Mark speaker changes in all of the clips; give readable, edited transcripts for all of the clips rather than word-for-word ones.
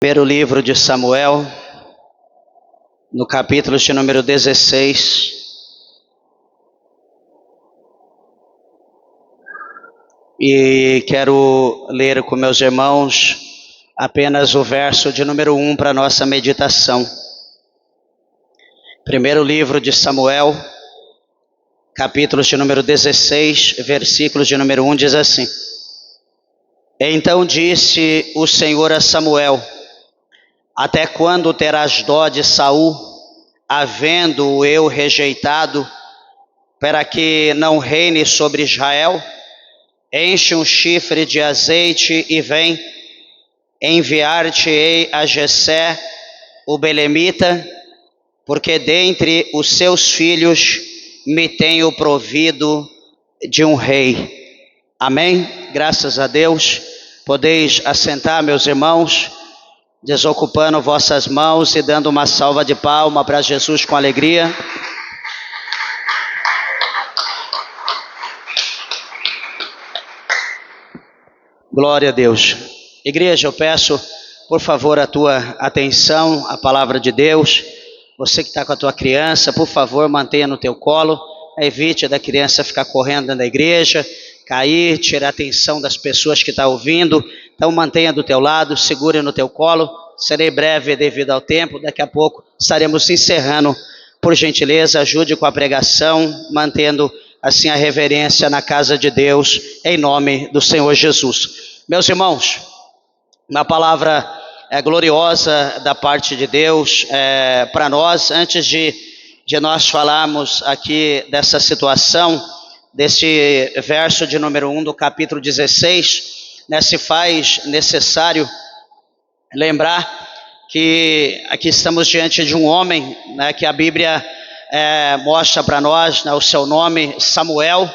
Speaker 1: Primeiro livro de Samuel, no capítulo de número 16. E quero ler com meus irmãos apenas o verso de número 1 para nossa meditação. Primeiro livro de Samuel, capítulo de número 16, versículos de número 1 diz assim: Então disse o Senhor a Samuel: Até quando terás dó de Saul, havendo-o eu rejeitado, para que não reine sobre Israel? Enche um chifre de azeite e vem, enviar-te-ei a Jessé, o belemita, porque dentre os seus filhos me tenho provido de um rei. Amém? Graças a Deus. Podeis assentar, meus irmãos, desocupando vossas mãos e dando uma salva de palmas para Jesus com alegria. Glória a Deus. Igreja, eu peço, por favor, a tua atenção à palavra de Deus. Você que está com a tua criança, por favor, mantenha no teu colo. Evite da criança ficar correndo dentro da igreja, cair, tirar a atenção das pessoas que estão ouvindo. Então mantenha do teu lado, segure no teu colo. Serei breve devido ao tempo. Daqui a pouco estaremos encerrando. Por gentileza, ajude com a pregação, mantendo assim a reverência na casa de Deus, em nome do Senhor Jesus. Meus irmãos, uma palavra gloriosa da parte de Deus para nós. Antes de nós falarmos aqui dessa situação, desse verso de número 1 do capítulo 16, se faz necessário lembrar que aqui estamos diante de um homem, que a Bíblia mostra para nós, o seu nome, Samuel,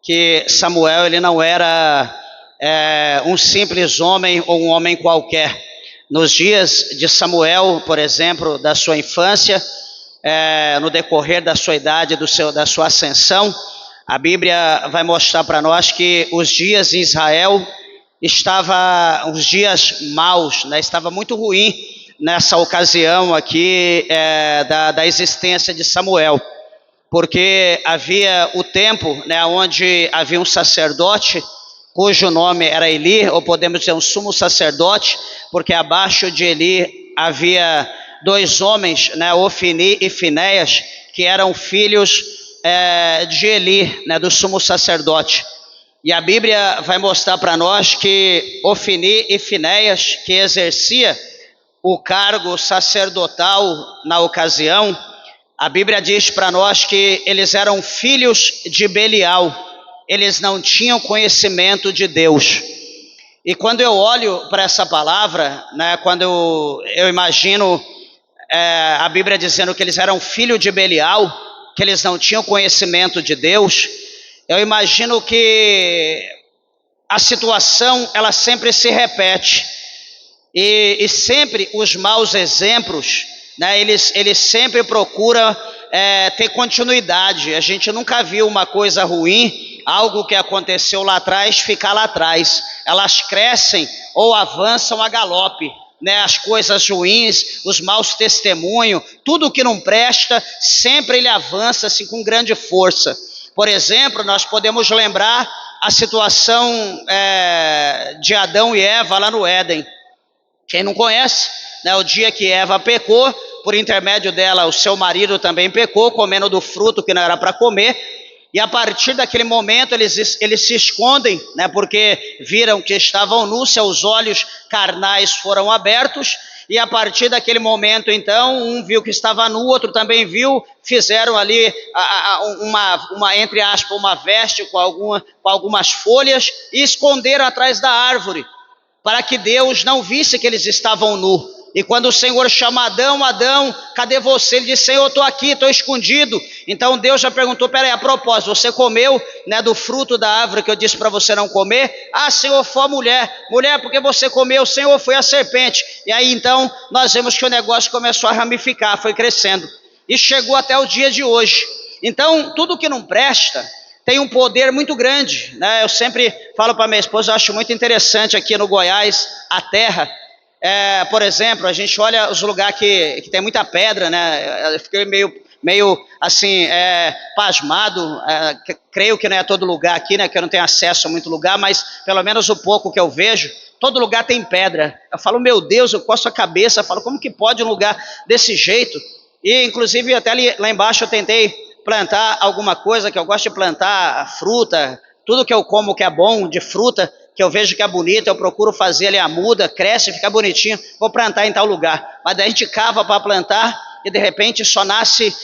Speaker 1: que Samuel ele não era um simples homem ou um homem qualquer. Nos dias de Samuel, por exemplo, da sua infância, no decorrer da sua idade, da sua ascensão, a Bíblia vai mostrar para nós que os dias em Israel os dias maus, estava muito ruim nessa ocasião aqui da existência de Samuel, porque havia o tempo onde havia um sacerdote cujo nome era Eli, ou podemos dizer um sumo sacerdote, porque abaixo de Eli havia dois homens, Ofni e Finéias, que eram filhos de Eli, do sumo sacerdote. E a Bíblia vai mostrar para nós que Ofni e Finéias, que exercia o cargo sacerdotal na ocasião, a Bíblia diz para nós que eles eram filhos de Belial, eles não tinham conhecimento de Deus. E quando eu olho para essa palavra, quando eu imagino a Bíblia dizendo que eles eram filhos de Belial, que eles não tinham conhecimento de Deus, eu imagino que a situação ela sempre se repete. E sempre os maus exemplos, eles sempre procuram ter continuidade. A gente nunca viu uma coisa ruim, algo que aconteceu lá atrás, ficar lá atrás. Elas crescem ou avançam a galope. As coisas ruins, os maus testemunhos, tudo que não presta, sempre ele avança assim, com grande força. Por exemplo, nós podemos lembrar a situação de Adão e Eva lá no Éden. Quem não conhece, o dia que Eva pecou, por intermédio dela o seu marido também pecou, comendo do fruto que não era para comer, e a partir daquele momento eles se escondem, porque viram que estavam nus, seus olhos carnais foram abertos, e a partir daquele momento então, um viu que estava nu, outro também viu, fizeram ali uma entre aspas, uma veste com algumas folhas, e esconderam atrás da árvore, para que Deus não visse que eles estavam nus. E quando o Senhor chama Adão, Adão, cadê você? Ele diz, Senhor, eu estou aqui, estou escondido. Então Deus já perguntou, peraí, a propósito, você comeu do fruto da árvore que eu disse para você não comer? Ah, Senhor, foi a mulher, porque você comeu? Senhor, foi a serpente. E aí então nós vemos que o negócio começou a ramificar, foi crescendo. E chegou até o dia de hoje. Então tudo que não presta tem um poder muito grande, Eu sempre falo para minha esposa, eu acho muito interessante aqui no Goiás, a terra. Por exemplo, a gente olha os lugares que tem muita pedra, né? Eu fiquei meio assim, pasmado. Creio que não é todo lugar aqui, né? Que eu não tenho acesso a muito lugar, mas pelo menos o pouco que eu vejo, todo lugar tem pedra. Eu falo, meu Deus, eu coço a cabeça, eu falo, como que pode um lugar desse jeito? E inclusive até lá embaixo eu tentei plantar alguma coisa, que eu gosto de plantar fruta, tudo que eu como que é bom de fruta, que eu vejo que é bonito, eu procuro fazer ali a muda, cresce, fica bonitinho, vou plantar em tal lugar. Mas daí a gente cava para plantar e de repente só nasce,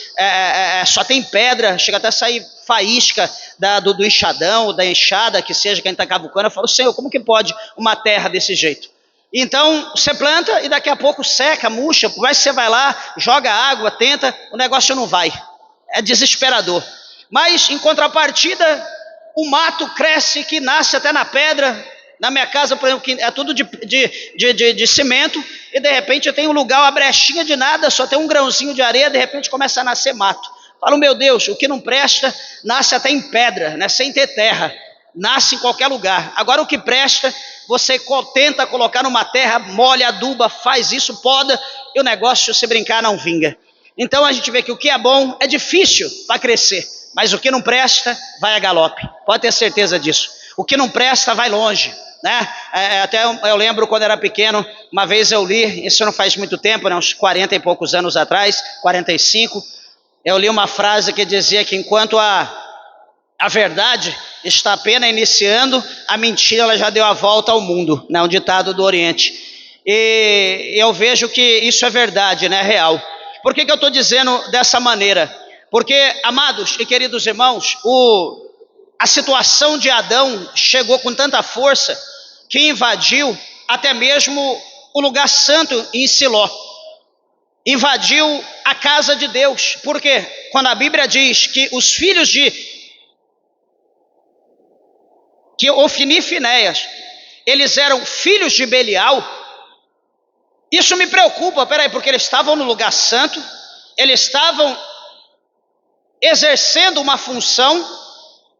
Speaker 1: só tem pedra, chega até a sair faísca do enxadão, da enxada, que seja quem está cavucando. Eu falo, Senhor, como que pode uma terra desse jeito? Então você planta e daqui a pouco seca, murcha, mas você vai lá, joga água, tenta, o negócio não vai. É desesperador. Mas em contrapartida, o mato cresce, que nasce até na pedra. Na minha casa, por exemplo, que é tudo de cimento, e de repente eu tenho um lugar, uma brechinha de nada, só tem um grãozinho de areia, de repente começa a nascer mato. Falo, meu Deus, o que não presta nasce até em pedra, né, sem ter terra, nasce em qualquer lugar. Agora o que presta, você tenta colocar numa terra, molha, aduba, faz isso, poda, e o negócio, se brincar, não vinga. Então a gente vê que o que é bom é difícil para crescer, mas o que não presta vai a galope, pode ter certeza disso. O que não presta vai longe, né? Até eu lembro quando era pequeno, uma vez eu li, isso não faz muito tempo, né, uns 40 e poucos anos atrás, 45, eu li uma frase que dizia que enquanto a verdade está apenas iniciando, a mentira ela já deu a volta ao mundo, né? Um ditado do Oriente. E eu vejo que isso é verdade, né? É real. Por que eu estou dizendo dessa maneira? Porque, amados e queridos irmãos, a situação de Adão chegou com tanta força que invadiu até mesmo o lugar santo em Siló. Invadiu a casa de Deus. Por quê? Quando a Bíblia diz que os filhos que Ofni e Finéias, eles eram filhos de Belial, isso me preocupa, porque eles estavam no lugar santo, eles estavam exercendo uma função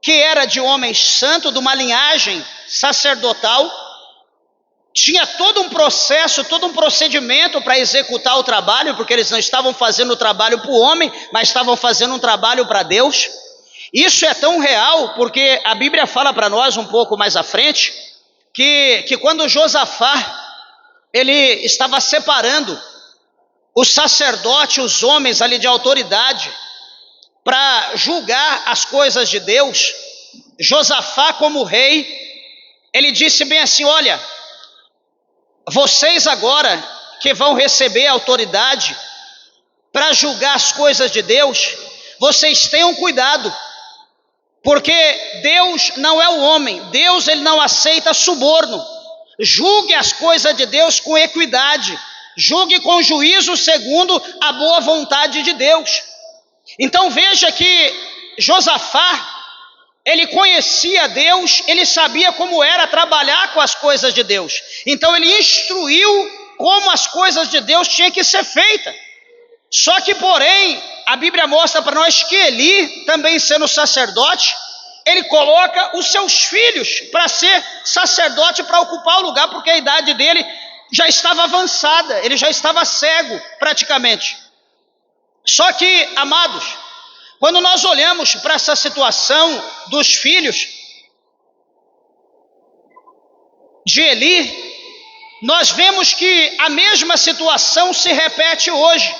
Speaker 1: que era de homens santos, de uma linhagem sacerdotal, tinha todo um processo, todo um procedimento para executar o trabalho, porque eles não estavam fazendo o trabalho para o homem, mas estavam fazendo um trabalho para Deus. Isso é tão real, porque a Bíblia fala para nós um pouco mais à frente, que quando Josafá, ele estava separando os sacerdotes, os homens ali de autoridade, para julgar as coisas de Deus, Josafá como rei, ele disse bem assim, olha, vocês agora que vão receber a autoridade para julgar as coisas de Deus, vocês tenham cuidado, porque Deus não é o homem, Deus ele não aceita suborno. Julgue as coisas de Deus com equidade, julgue com juízo segundo a boa vontade de Deus. Então veja que Josafá, ele conhecia Deus, ele sabia como era trabalhar com as coisas de Deus. Então ele instruiu como as coisas de Deus tinham que ser feitas. Só que, porém, a Bíblia mostra para nós que Eli, também sendo sacerdote, ele coloca os seus filhos para ser sacerdote, para ocupar o lugar, porque a idade dele já estava avançada, ele já estava cego praticamente. Só que, amados, quando nós olhamos para essa situação dos filhos de Eli, nós vemos que a mesma situação se repete hoje.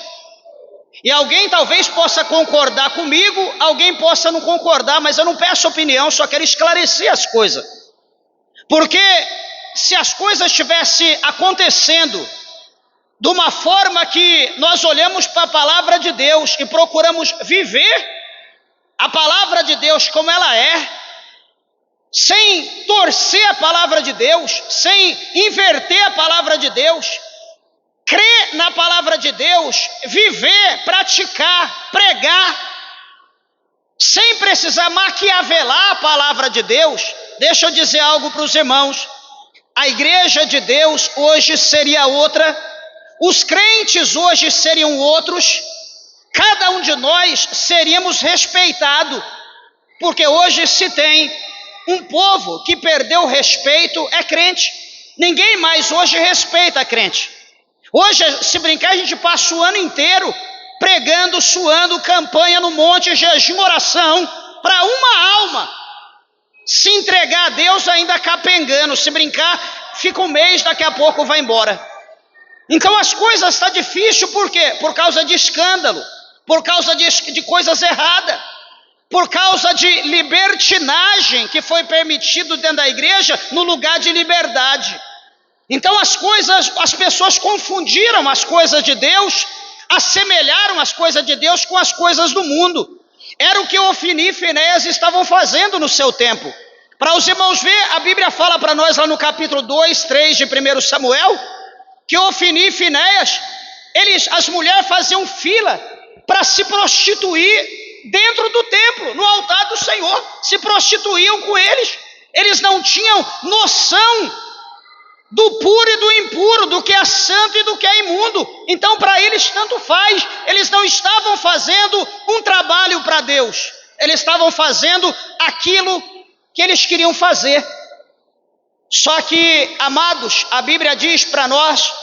Speaker 1: E alguém talvez possa concordar comigo, alguém possa não concordar, mas eu não peço opinião, só quero esclarecer as coisas. Porque se as coisas estivessem acontecendo de uma forma que nós olhamos para a palavra de Deus e procuramos viver a palavra de Deus como ela é, sem torcer a palavra de Deus, sem inverter a palavra de Deus, crer na palavra de Deus, viver, praticar, pregar, sem precisar maquiavelar a palavra de Deus. Deixa eu dizer algo para os irmãos, a igreja de Deus hoje seria outra, os crentes hoje seriam outros, cada um de nós seríamos respeitados, porque hoje se tem um povo que perdeu o respeito, é crente. Ninguém mais hoje respeita a crente. Hoje, se brincar, a gente passa o ano inteiro pregando, suando, campanha no monte, jejum, oração, para uma alma se entregar a Deus ainda capengando. Se brincar, fica um mês, daqui a pouco vai embora. Então as coisas estão difíceis, por quê? Por causa de escândalo, por causa de coisas erradas, por causa de libertinagem que foi permitido dentro da igreja no lugar de liberdade. Então as pessoas confundiram as coisas de Deus, assemelharam as coisas de Deus com as coisas do mundo. Era o que Ofni e Finéias estavam fazendo no seu tempo. Para os irmãos ver, a Bíblia fala para nós lá no capítulo 2, 3 de 1 Samuel, que Ofni e Finéias, as mulheres faziam fila para se prostituir dentro do templo, no altar do Senhor, se prostituíam com eles. Eles não tinham noção do puro e do impuro, do que é santo e do que é imundo. Então para eles tanto faz. Eles não estavam fazendo um trabalho para Deus, eles estavam fazendo aquilo que eles queriam fazer. Só que, amados, a Bíblia diz para nós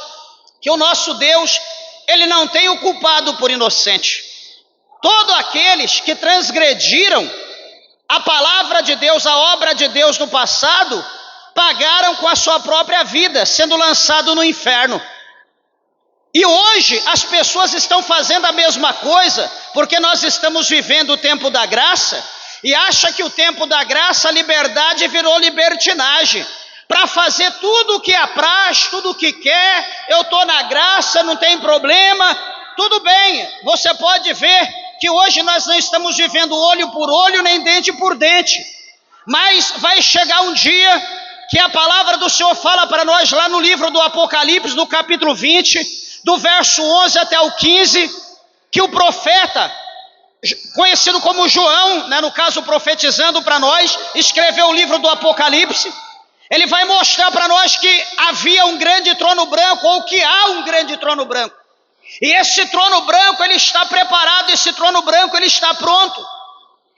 Speaker 1: que o nosso Deus, ele não tem o culpado por inocente. Todos aqueles que transgrediram a palavra de Deus, a obra de Deus no passado, pagaram com a sua própria vida, sendo lançado no inferno. E hoje as pessoas estão fazendo a mesma coisa, porque nós estamos vivendo o tempo da graça, e acha que o tempo da graça, a liberdade virou libertinagem, para fazer tudo o que apraz, tudo o que quer. Eu estou na graça, não tem problema, tudo bem. Você pode ver que hoje nós não estamos vivendo olho por olho, nem dente por dente, mas vai chegar um dia que a palavra do Senhor fala para nós lá no livro do Apocalipse, no capítulo 20, do verso 11 até o 15, que o profeta, conhecido como João, no caso profetizando para nós, escreveu o livro do Apocalipse. Ele vai mostrar para nós que havia um grande trono branco, ou que há um grande trono branco. E esse trono branco, ele está preparado, esse trono branco, ele está pronto.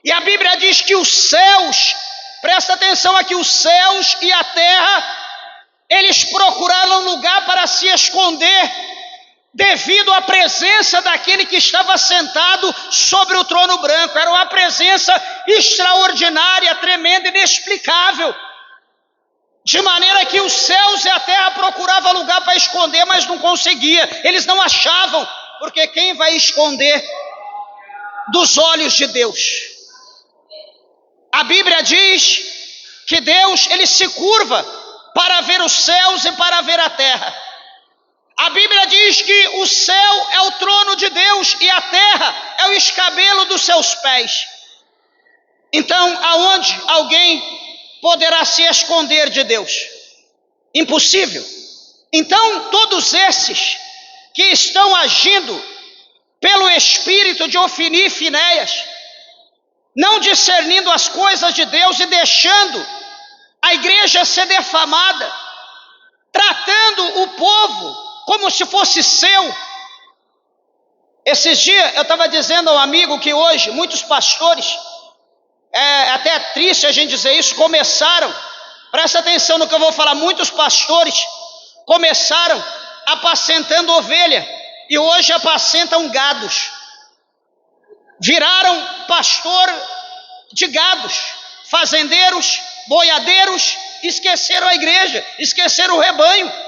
Speaker 1: E a Bíblia diz que os céus, presta atenção aqui, os céus e a terra, eles procuraram um lugar para se esconder, devido à presença daquele que estava sentado sobre o trono branco. Era uma presença extraordinária, tremenda, inexplicável. De maneira que os céus e a terra procuravam lugar para esconder, mas não conseguia. Eles não achavam, porque quem vai esconder dos olhos de Deus? A Bíblia diz que Deus, ele se curva para ver os céus e para ver a terra. A Bíblia diz que o céu é o trono de Deus e a terra é o escabelo dos seus pés. Então, aonde alguém poderá se esconder de Deus? Impossível. Então, todos esses que estão agindo pelo espírito de Ofni e Finéias, não discernindo as coisas de Deus e deixando a igreja ser defamada, tratando o povo como se fosse seu. Esses dias eu estava dizendo ao amigo que hoje muitos pastores, até é triste a gente dizer isso, começaram, presta atenção no que eu vou falar, muitos pastores começaram apacentando ovelha e hoje apacentam gados, viraram pastor de gados, fazendeiros, boiadeiros, esqueceram a igreja, esqueceram o rebanho.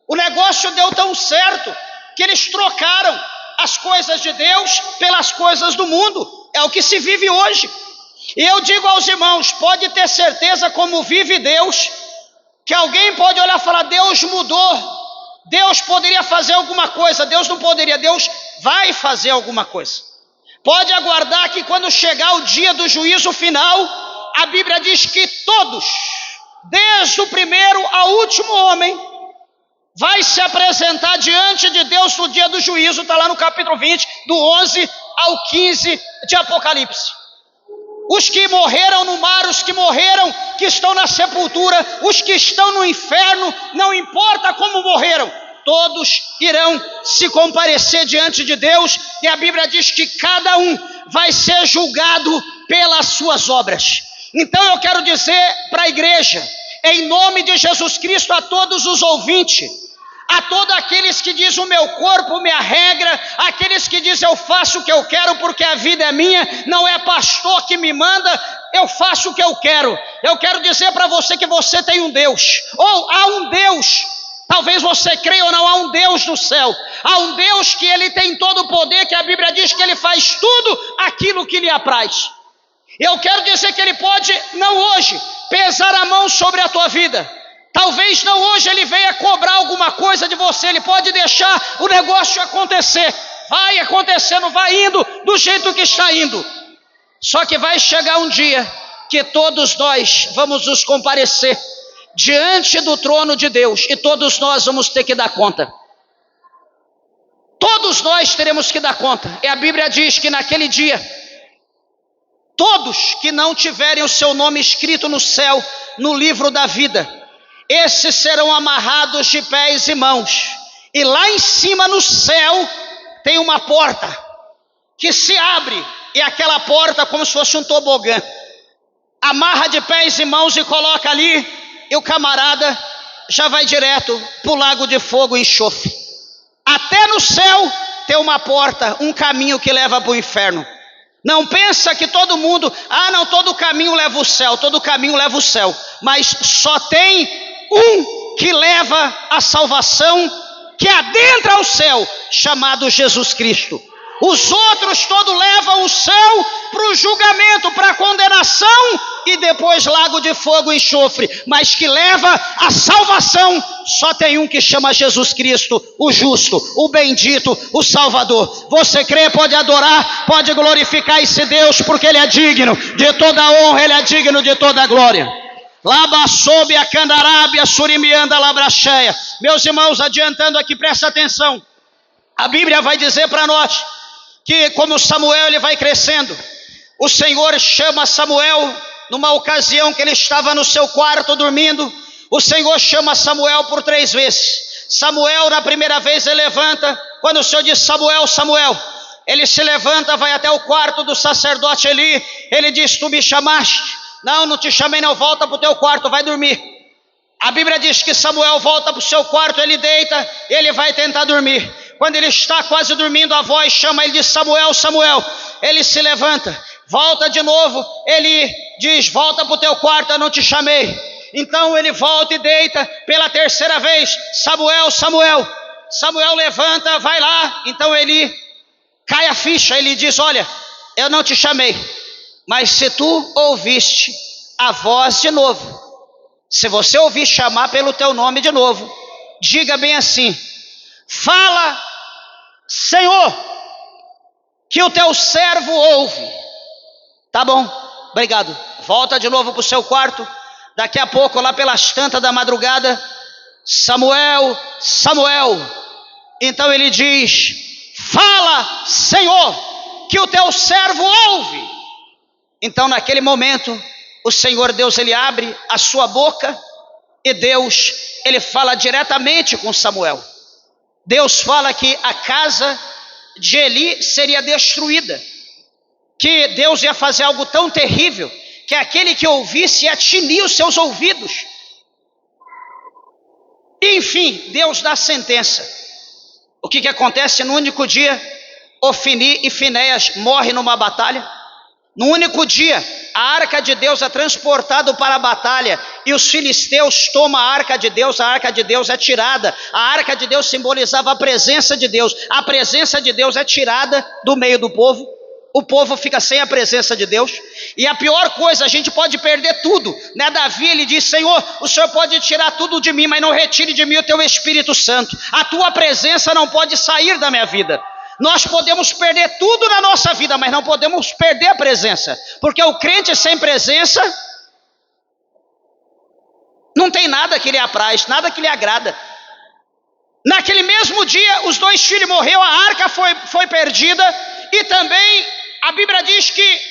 Speaker 1: O negócio deu tão certo que eles trocaram as coisas de Deus pelas coisas do mundo. É o que se vive hoje. E eu digo aos irmãos, pode ter certeza como vive Deus, que alguém pode olhar e falar, Deus mudou, Deus poderia fazer alguma coisa. Deus não poderia, Deus vai fazer alguma coisa. Pode aguardar que quando chegar o dia do juízo final, a Bíblia diz que todos, desde o primeiro ao último homem, vai se apresentar diante de Deus no dia do juízo. Está lá no capítulo 20, do 11 ao 15 de Apocalipse. Os que morreram no mar, os que morreram, que estão na sepultura, os que estão no inferno, não importa como morreram, todos irão se comparecer diante de Deus, e a Bíblia diz que cada um vai ser julgado pelas suas obras. Então eu quero dizer para a igreja, em nome de Jesus Cristo, a todos os ouvintes, a todos aqueles que dizem o meu corpo, minha regra, aqueles que dizem eu faço o que eu quero porque a vida é minha, não é pastor que me manda, eu faço o que eu quero. Eu quero dizer para você que você tem um Deus, ou há um Deus, talvez você creia ou não, há um Deus no céu, há um Deus que ele tem todo o poder, que a Bíblia diz que ele faz tudo aquilo que lhe apraz. Eu quero dizer que ele pode, não hoje, pesar a mão sobre a tua vida. Talvez não hoje ele venha cobrar alguma coisa de você, ele pode deixar o negócio acontecer. Vai acontecendo, vai indo do jeito que está indo. Só que vai chegar um dia que todos nós vamos nos comparecer diante do trono de Deus e todos nós vamos ter que dar conta. Todos nós teremos que dar conta. E a Bíblia diz que naquele dia, todos que não tiverem o seu nome escrito no céu, no livro da vida, esses serão amarrados de pés e mãos. E lá em cima no céu tem uma porta que se abre, e aquela porta como se fosse um tobogã. Amarra de pés e mãos e coloca ali, e o camarada já vai direto para o lago de fogo e enxofre. Até no céu tem uma porta, um caminho que leva para o inferno. Não pensa que todo mundo, não, todo caminho leva ao céu, todo caminho leva ao céu. Mas só tem um que leva a salvação, que adentra ao céu, chamado Jesus Cristo. Os outros todos levam o céu para o julgamento, para a condenação e depois lago de fogo e enxofre. Mas que leva a salvação, só tem um que chama Jesus Cristo, o justo, o bendito, o Salvador. Você crê, pode adorar, pode glorificar esse Deus, porque Ele é digno de toda a honra, Ele é digno de toda a glória. Laba sob a candarábia, surimianda labracheia. Meus irmãos, adiantando aqui, presta atenção. A Bíblia vai dizer para nós que como Samuel ele vai crescendo, o Senhor chama Samuel numa ocasião que ele estava no seu quarto dormindo. O Senhor chama Samuel por 3 vezes. Samuel na primeira vez ele levanta, quando o Senhor diz Samuel, Samuel, ele se levanta, vai até o quarto do sacerdote Eli, ele diz, tu me chamaste? Não, não te chamei não, volta para o teu quarto, vai dormir. A Bíblia diz que Samuel volta para o seu quarto, ele deita, ele vai tentar dormir. Quando ele está quase dormindo, a voz chama ele de Samuel, Samuel. Ele se levanta, volta de novo, ele diz, volta para o teu quarto, eu não te chamei. Então ele volta e deita pela 3ª vez, Samuel, Samuel. Samuel levanta, vai lá, então ele cai a ficha, ele diz, olha, eu não te chamei, mas se tu ouviste a voz de novo, se você ouvir chamar pelo teu nome de novo, diga bem assim, fala, Senhor, que o teu servo ouve. Tá bom, obrigado. Volta de novo para o seu quarto. Daqui a pouco, lá pelas tantas da madrugada, Samuel, Samuel. Então ele diz, fala, Senhor, que o teu servo ouve. Então naquele momento, o Senhor Deus, ele abre a sua boca e Deus, ele fala diretamente com Samuel. Deus fala que a casa de Eli seria destruída, que Deus ia fazer algo tão terrível, que aquele que ouvisse ia tinir os seus ouvidos. Enfim, Deus dá sentença. O que acontece no único dia? Ofni e Finéias morrem numa batalha. No único dia, a arca de Deus é transportada para a batalha e os filisteus tomam a arca de Deus é tirada. A arca de Deus simbolizava a presença de Deus. A presença de Deus é tirada do meio do povo. O povo fica sem a presença de Deus. E a pior coisa, a gente pode perder tudo, né? Davi, ele diz, Senhor, o Senhor pode tirar tudo de mim, mas não retire de mim o teu Espírito Santo. A tua presença não pode sair da minha vida. Nós podemos perder tudo na nossa vida, mas não podemos perder a presença, porque o crente sem presença não tem nada que lhe apraz, nada que lhe agrada. Naquele mesmo dia, os 2 filhos morreram, a arca foi perdida, e também a Bíblia diz que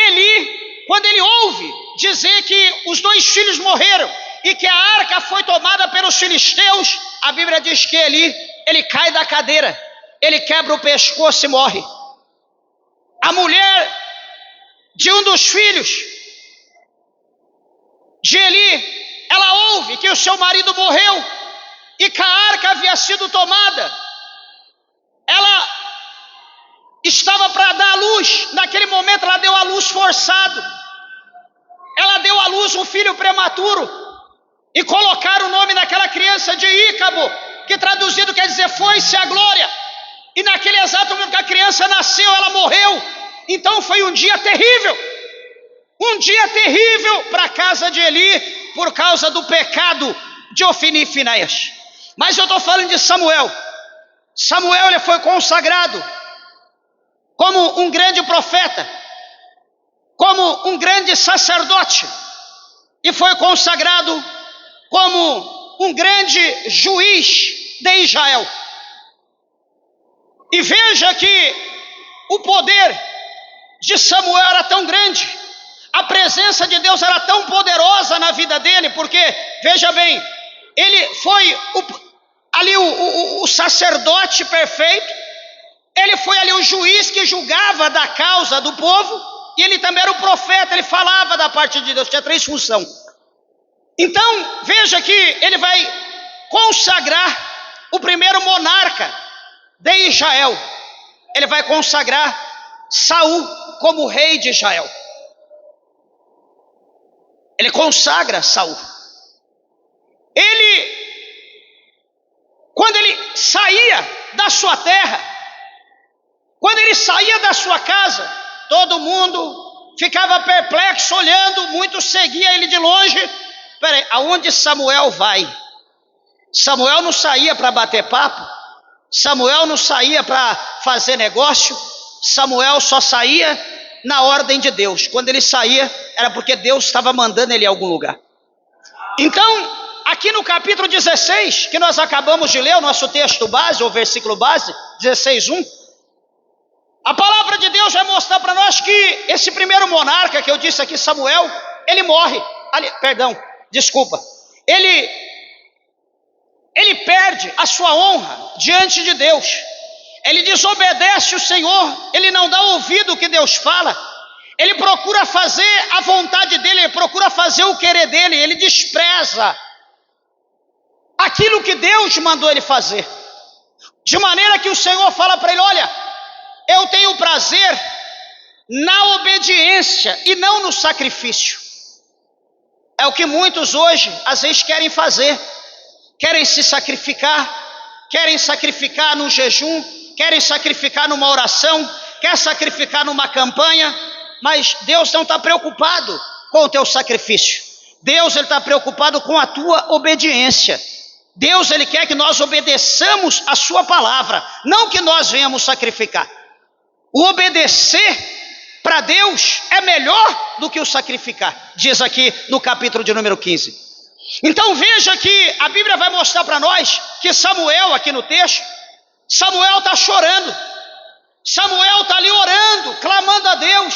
Speaker 1: Eli, quando ele ouve dizer que os 2 filhos morreram e que a arca foi tomada pelos filisteus, a Bíblia diz que Eli, ele cai da cadeira. Ele quebra o pescoço e morre. A mulher de um dos filhos de Eli, ela ouve que o seu marido morreu e que a arca havia sido tomada. Ela estava para dar à luz. Naquele momento ela deu à luz forçado. Ela deu à luz um filho prematuro e colocaram o nome daquela criança de Ícabo, que traduzido quer dizer foi-se a glória. E naquele exato momento que a criança nasceu, ela morreu. Então foi um dia terrível para a casa de Eli, por causa do pecado de Ofni e Finéias. Mas eu estou falando de Samuel. Samuel, ele foi consagrado como um grande profeta, como um grande sacerdote, e foi consagrado como um grande juiz de Israel. E veja que o poder de Samuel era tão grande, a presença de Deus era tão poderosa na vida dele, porque, veja bem, ele foi o sacerdote perfeito, ele foi ali o juiz que julgava da causa do povo, e ele também era o profeta, ele falava da parte de Deus, tinha 3 funções. Então, veja que ele vai consagrar o primeiro monarca de Israel. Ele vai consagrar Saul como rei de Israel. Ele consagra Saul. Quando ele saía da sua terra, quando ele saía da sua casa, todo mundo ficava perplexo olhando, muitos seguiam ele de longe. Peraí, aonde Samuel vai? Samuel não saía para bater papo, Samuel não saía para fazer negócio, Samuel só saía na ordem de Deus. Quando ele saía, era porque Deus estava mandando ele a algum lugar. Então, aqui no capítulo 16, que nós acabamos de ler, o nosso texto base, ou versículo base, 16:1, a palavra de Deus vai mostrar para nós que esse primeiro monarca que eu disse aqui, Samuel, ele morre. Ele perde a sua honra diante de Deus. Ele desobedece o Senhor, ele não dá ouvido ao que Deus fala, ele procura fazer a vontade dele, ele procura fazer o querer dele, ele despreza aquilo que Deus mandou ele fazer, de maneira que o Senhor fala para ele: olha, eu tenho prazer na obediência e não no sacrifício. É o que muitos hoje às vezes querem fazer, querem se sacrificar, querem sacrificar no jejum, querem sacrificar numa oração, quer sacrificar numa campanha, mas Deus não está preocupado com o teu sacrifício. Deus está preocupado com a tua obediência. Deus, ele quer que nós obedeçamos a sua palavra, não que nós venhamos sacrificar. O obedecer para Deus é melhor do que o sacrificar, diz aqui no capítulo de número 15. Então veja que a Bíblia vai mostrar para nós que Samuel, aqui no texto, Samuel está chorando, Samuel está ali orando, clamando a Deus: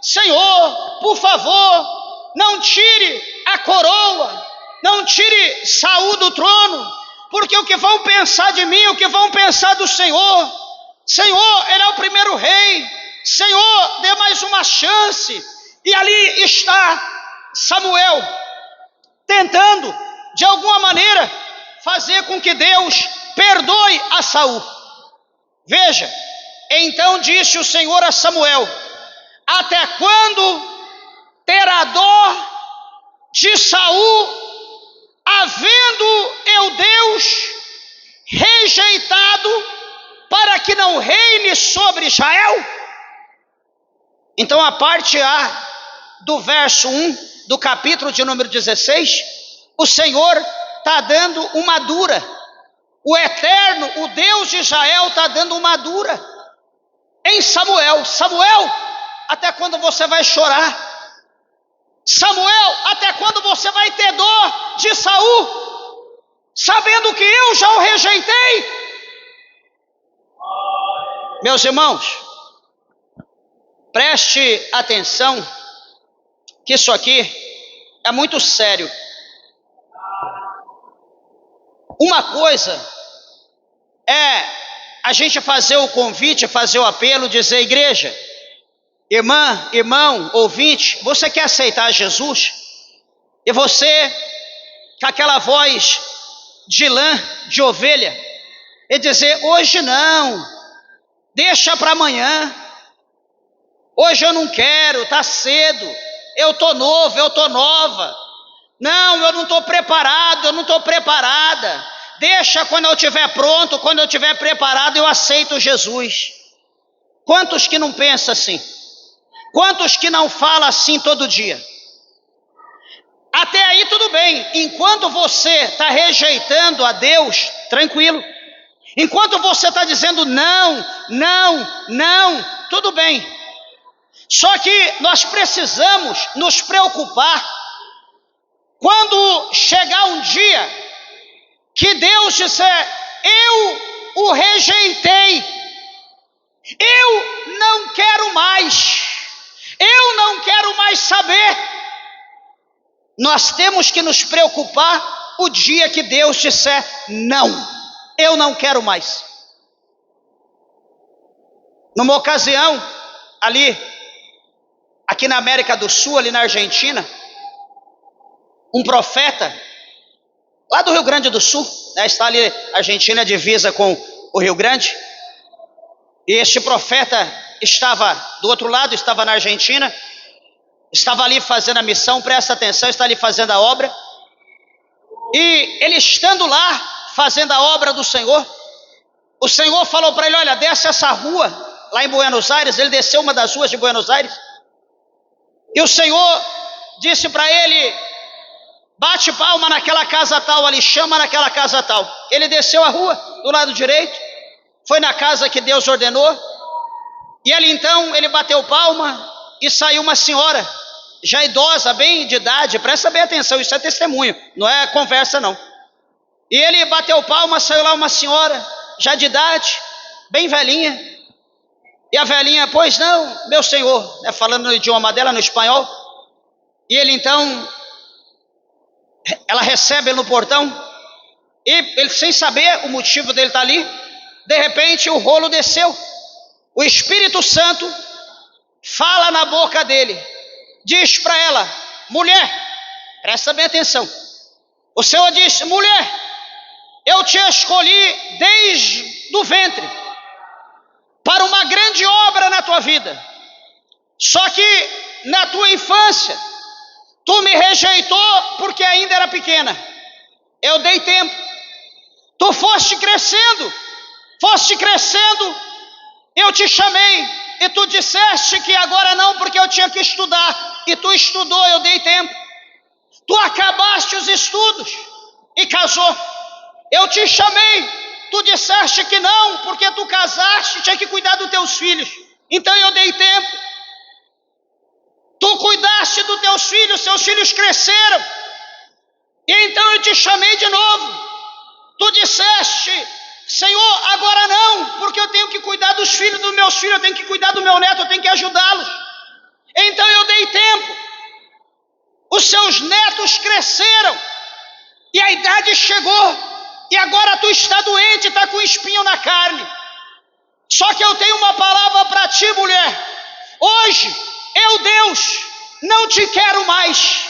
Speaker 1: Senhor, por favor, não tire a coroa, não tire Saul do trono, porque o que vão pensar de mim, o que vão pensar do Senhor? Senhor, ele é o primeiro rei, Senhor, dê mais uma chance. E ali está Samuel, tentando de alguma maneira fazer com que Deus perdoe a Saul. Veja, então disse o Senhor a Samuel: até quando terá dó de Saul, havendo eu Deus rejeitado, para que não reine sobre Israel? Então a parte A do verso 1 do capítulo de número 16, o Senhor está dando uma dura. O Eterno, o Deus de Israel, está dando uma dura em Samuel. Samuel, até quando você vai chorar? Samuel, até quando você vai ter dó de Saul, sabendo que eu já o rejeitei? Meus irmãos, preste atenção, que isso aqui é muito sério. Uma coisa é a gente fazer o convite, fazer o apelo, dizer: igreja, irmã, irmão, ouvinte, você quer aceitar Jesus? E você com aquela voz de lã, de ovelha, e dizer: hoje não, deixa para amanhã, hoje eu não quero, está cedo, eu estou novo, eu estou nova, não, eu não estou preparado, eu não estou preparada, deixa quando eu estiver pronto, quando eu estiver preparado eu aceito Jesus. Quantos que não pensam assim? Quantos que não falam assim todo dia? Até aí tudo bem, enquanto você está rejeitando a Deus, tranquilo. Enquanto você está dizendo não, não, não, tudo bem. Só que nós precisamos nos preocupar quando chegar um dia que Deus disser: eu o rejeitei, eu não quero mais, eu não quero mais saber. Nós temos que nos preocupar o dia que Deus disser: não, eu não quero mais. Numa ocasião, aqui na América do Sul, ali na Argentina, um profeta, lá do Rio Grande do Sul, né, está ali, a Argentina divisa com o Rio Grande, e este profeta estava do outro lado, estava na Argentina, estava ali fazendo a missão, presta atenção, está ali fazendo a obra, e ele estando lá, fazendo a obra do Senhor, o Senhor falou para ele: olha, desce essa rua, lá em Buenos Aires. Ele desceu uma das ruas de Buenos Aires, e o Senhor disse para ele: bate palma naquela casa tal ali, chama naquela casa tal. Ele desceu a rua, do lado direito, foi na casa que Deus ordenou, e ali então, ele bateu palma, e saiu uma senhora, já idosa, bem de idade, presta bem atenção, isso é testemunho, não é conversa não. E ele bateu palma, saiu lá uma senhora, já de idade, bem velhinha, e a velhinha: pois não, meu senhor, né, falando no idioma dela, no espanhol, e ele então, ela recebe ele no portão, e ele, sem saber o motivo dele estar ali, de repente o rolo desceu, o Espírito Santo fala na boca dele, diz para ela: mulher, presta bem atenção, o Senhor disse: mulher, eu te escolhi desde o ventre para uma grande obra na tua vida, só que na tua infância tu me rejeitou porque ainda era pequena, eu dei tempo, tu foste crescendo, eu te chamei, e tu disseste que agora não, porque eu tinha que estudar, e tu estudou, eu dei tempo, tu acabaste os estudos e casou, eu te chamei, tu disseste que não, porque tu casaste, tinha que cuidar dos teus filhos, então eu dei tempo, tu cuidaste dos teus filhos, seus filhos cresceram, e então eu te chamei de novo, tu disseste: Senhor, agora não, porque eu tenho que cuidar dos filhos dos meus filhos, eu tenho que cuidar do meu neto, eu tenho que ajudá-los, então eu dei tempo, os seus netos cresceram, e a idade chegou, e agora tu está doente, está com espinho na carne, só que eu tenho uma palavra para ti, mulher, hoje eu, Deus, não te quero mais,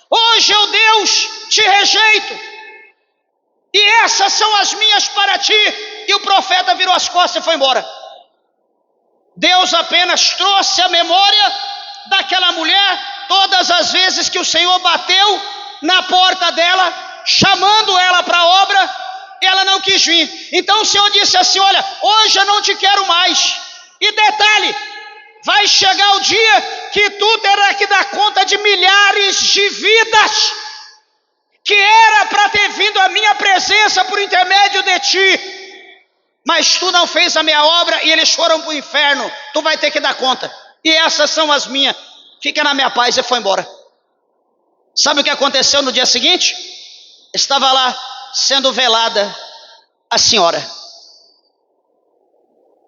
Speaker 1: hoje eu, Deus, te rejeito, e essas são as minhas para ti. E o profeta virou as costas e foi embora. Deus apenas trouxe a memória daquela mulher todas as vezes que o Senhor bateu na porta dela, chamando ela para a obra, ela não quis vir. Então o Senhor disse assim: olha, hoje eu não te quero mais. E detalhe, vai chegar o dia que tu terá que dar conta de milhares de vidas que era para ter vindo a minha presença por intermédio de ti, mas tu não fez a minha obra e eles foram para o inferno, tu vai ter que dar conta, e essas são as minhas, fica na minha paz. E foi embora. Sabe o que aconteceu no dia seguinte? Estava lá sendo velada a senhora.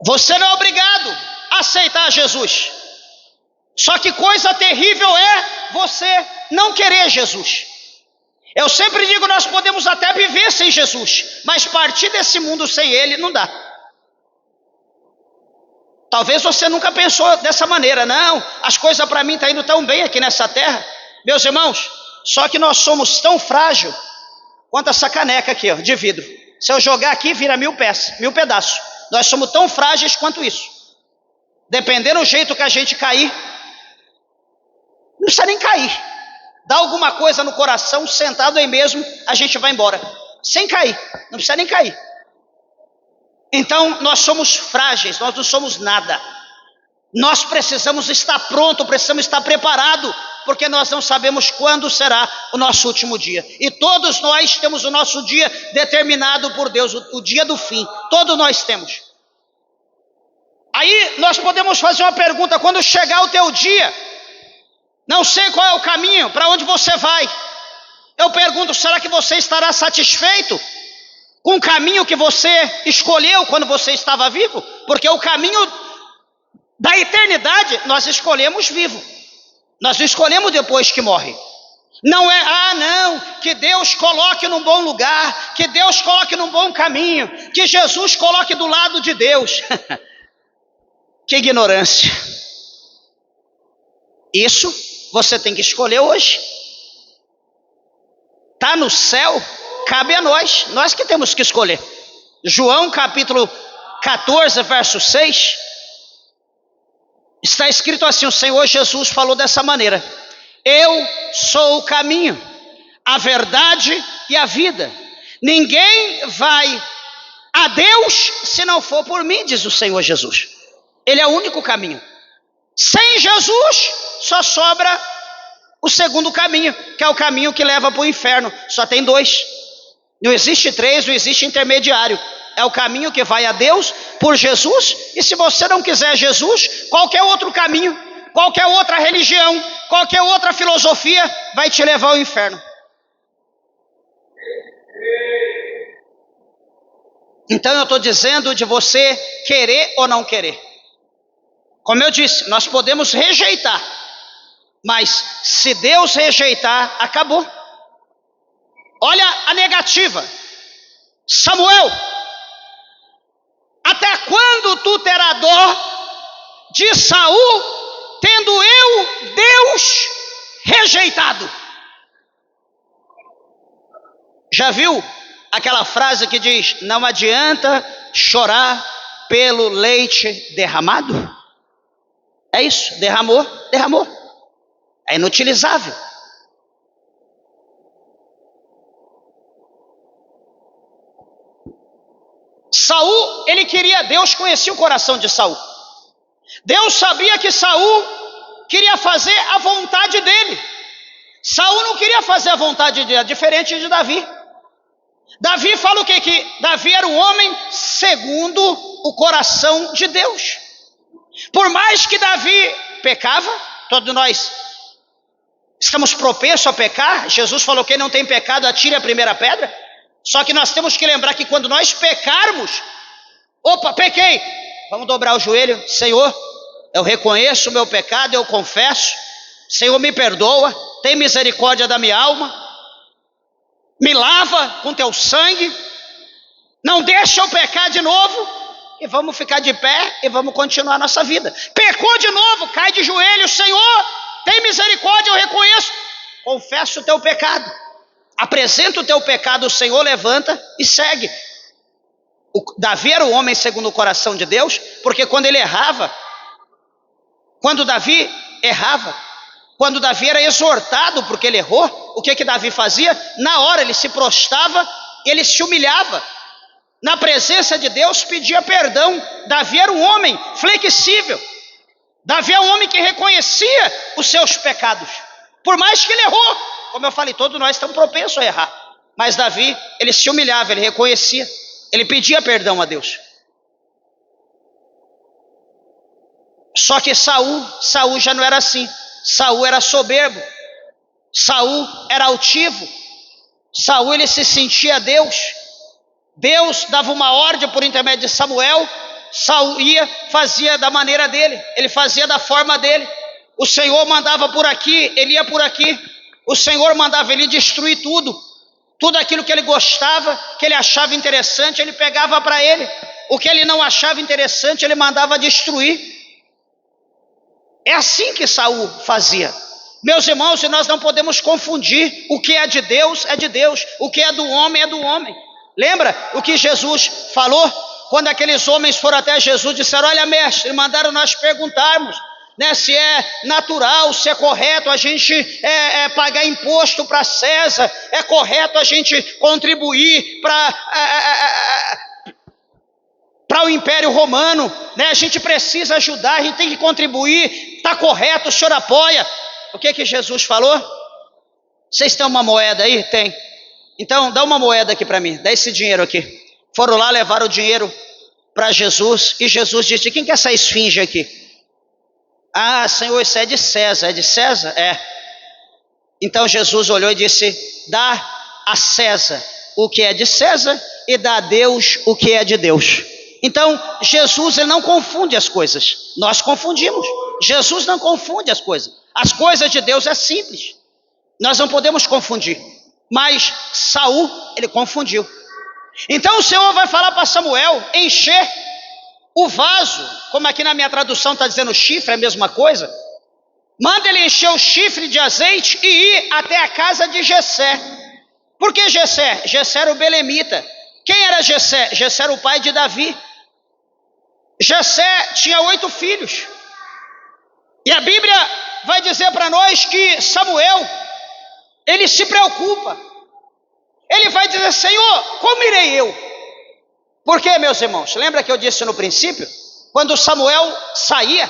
Speaker 1: Você não é obrigado a aceitar Jesus, só que coisa terrível é você não querer Jesus. Eu sempre digo, nós podemos até viver sem Jesus, mas partir desse mundo sem Ele não dá. Talvez você nunca pensou dessa maneira: não, as coisas para mim estão indo tão bem aqui nessa terra. Meus irmãos, só que nós somos tão frágeis quanto essa caneca aqui, ó, de vidro. Se eu jogar aqui, vira 1000 pedaços. Nós somos tão frágeis quanto isso. Dependendo do jeito que a gente cair, não precisa nem cair. Dá alguma coisa no coração, sentado aí mesmo, a gente vai embora. Sem cair, não precisa nem cair. Então, nós somos frágeis, nós não somos nada. Nós precisamos estar pronto, precisamos estar preparado, porque nós não sabemos quando será o nosso último dia. E todos nós temos o nosso dia determinado por Deus, o dia do fim. Todos nós temos. Aí nós podemos fazer uma pergunta: quando chegar o teu dia, não sei qual é o caminho, para onde você vai. Eu pergunto, será que você estará satisfeito com o caminho que você escolheu quando você estava vivo? Porque o caminho da eternidade nós escolhemos vivo. Nós não escolhemos depois que morre. Não é, não, que Deus coloque num bom lugar, que Deus coloque num bom caminho, que Jesus coloque do lado de Deus. Que ignorância. Isso você tem que escolher hoje. Está no céu, cabe a nós que temos que escolher. João capítulo 14, verso 6, está escrito assim: o Senhor Jesus falou dessa maneira: eu sou o caminho, a verdade e a vida. Ninguém vai a Deus se não for por mim, diz o Senhor Jesus. Ele é o único caminho. Sem Jesus só sobra o segundo caminho, que é o caminho que leva para o inferno. Só tem 2. Não existe 3, não existe intermediário. É o caminho que vai a Deus por Jesus. E se você não quiser Jesus, qualquer outro caminho, qualquer outra religião, qualquer outra filosofia vai te levar ao inferno. Então eu estou dizendo de você querer ou não querer. Como eu disse, nós podemos rejeitar, mas se Deus rejeitar, acabou. Olha a negativa. Samuel, até quando tu terás dó de Saul, tendo eu, Deus, rejeitado? Já viu aquela frase que diz: não adianta chorar pelo leite derramado? É isso, derramou. É inutilizável. Saul, ele queria, Deus conhecia o coração de Saul. Deus sabia que Saul queria fazer a vontade dele. Saul não queria fazer a vontade dele, diferente de Davi. Davi fala o quê? Que Davi era um homem segundo o coração de Deus. Por mais que Davi pecava, todos nós estamos propensos a pecar. Jesus falou: quem não tem pecado, atire a primeira pedra. Só que nós temos que lembrar que quando nós pecarmos, opa, pequei, vamos dobrar o joelho: Senhor, eu reconheço o meu pecado, eu confesso, Senhor, me perdoa, tem misericórdia da minha alma, me lava com teu sangue, não deixa eu pecar de novo, e vamos ficar de pé e vamos continuar a nossa vida. Pecou de novo, cai de joelho: Senhor, tem misericórdia, eu reconheço, confesso o teu pecado, apresenta o teu pecado, o Senhor levanta e segue. Davi era o homem segundo o coração de Deus, porque quando ele errava, quando Davi errava, quando Davi era exortado porque ele errou, o que Davi fazia? Na hora ele se prostrava, ele se humilhava, na presença de Deus pedia perdão. Davi era um homem flexível. Davi é um homem que reconhecia os seus pecados, por mais que ele errou. Como eu falei, todos nós estamos propensos a errar, mas Davi, ele se humilhava, ele reconhecia, ele pedia perdão a Deus. Só que Saul já não era assim. Saul era soberbo, Saul era altivo, Saul ele se sentia Deus. Deus dava uma ordem por intermédio de Samuel, Saul ia, fazia da maneira dele, ele fazia da forma dele. O Senhor mandava por aqui, ele ia por aqui. O Senhor mandava ele destruir tudo aquilo que ele gostava, que ele achava interessante, ele pegava para ele. O que ele não achava interessante, ele mandava destruir. É assim que Saul fazia. Meus irmãos, e nós não podemos confundir o que é de Deus, o que é do homem, é do homem. Lembra o que Jesus falou? Quando aqueles homens foram até Jesus, disseram: olha, mestre, mandaram nós perguntarmos, né, se é natural, se é correto a gente pagar imposto para César, é correto a gente contribuir para o Império Romano, né? A gente precisa ajudar, a gente tem que contribuir, está correto, o senhor apoia. O que Jesus falou? Vocês têm uma moeda aí? Tem. Então dá uma moeda aqui para mim, dá esse dinheiro aqui. Foram lá, levaram o dinheiro para Jesus, e Jesus disse: quem que é essa esfinge aqui? Ah, Senhor, isso é de César. É de César? É. Então Jesus olhou e disse: dá a César o que é de César e dá a Deus o que é de Deus. Então Jesus, ele não confunde as coisas. Nós confundimos. Jesus não confunde as coisas. As coisas de Deus é simples. Nós não podemos confundir. Mas Saul, ele confundiu. Então o Senhor vai falar para Samuel encher o vaso, como aqui na minha tradução está dizendo chifre, é a mesma coisa. Manda ele encher o chifre de azeite e ir até a casa de Jessé. Por que Jessé? Jessé era o belemita. Quem era Jessé? Jessé era o pai de Davi. Jessé tinha 8 filhos. E a Bíblia vai dizer para nós que Samuel, ele se preocupa. Ele vai dizer: Senhor, como irei eu? Por quê, meus irmãos? Lembra que eu disse no princípio? Quando Samuel saía,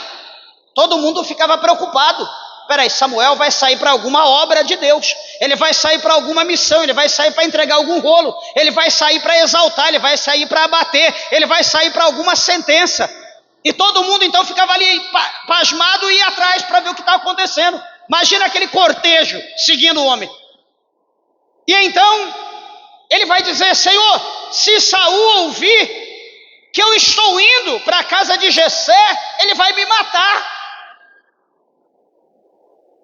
Speaker 1: todo mundo ficava preocupado. Peraí, Samuel vai sair para alguma obra de Deus, ele vai sair para alguma missão, ele vai sair para entregar algum rolo, ele vai sair para exaltar, ele vai sair para abater, ele vai sair para alguma sentença. E todo mundo então ficava ali pasmado e ia atrás para ver o que estava acontecendo. Imagina aquele cortejo seguindo o homem. E então ele vai dizer: Senhor, se Saul ouvir que eu estou indo para a casa de Jessé, ele vai me matar.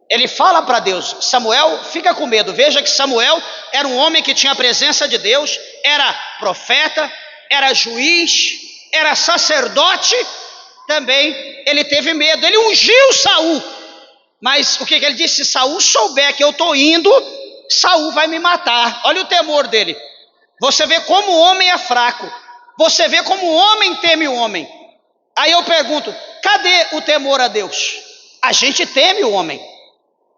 Speaker 1: Ele fala para Deus. Samuel fica com medo. Veja que Samuel era um homem que tinha a presença de Deus, era profeta, era juiz, era sacerdote. Também ele teve medo. Ele ungiu Saul. Mas o que ele disse? Se Saul souber que eu estou indo, Saul vai me matar. Olha o temor dele. Você vê como o homem é fraco. Você vê como o homem teme o homem. Aí eu pergunto: cadê o temor a Deus? A gente teme o homem.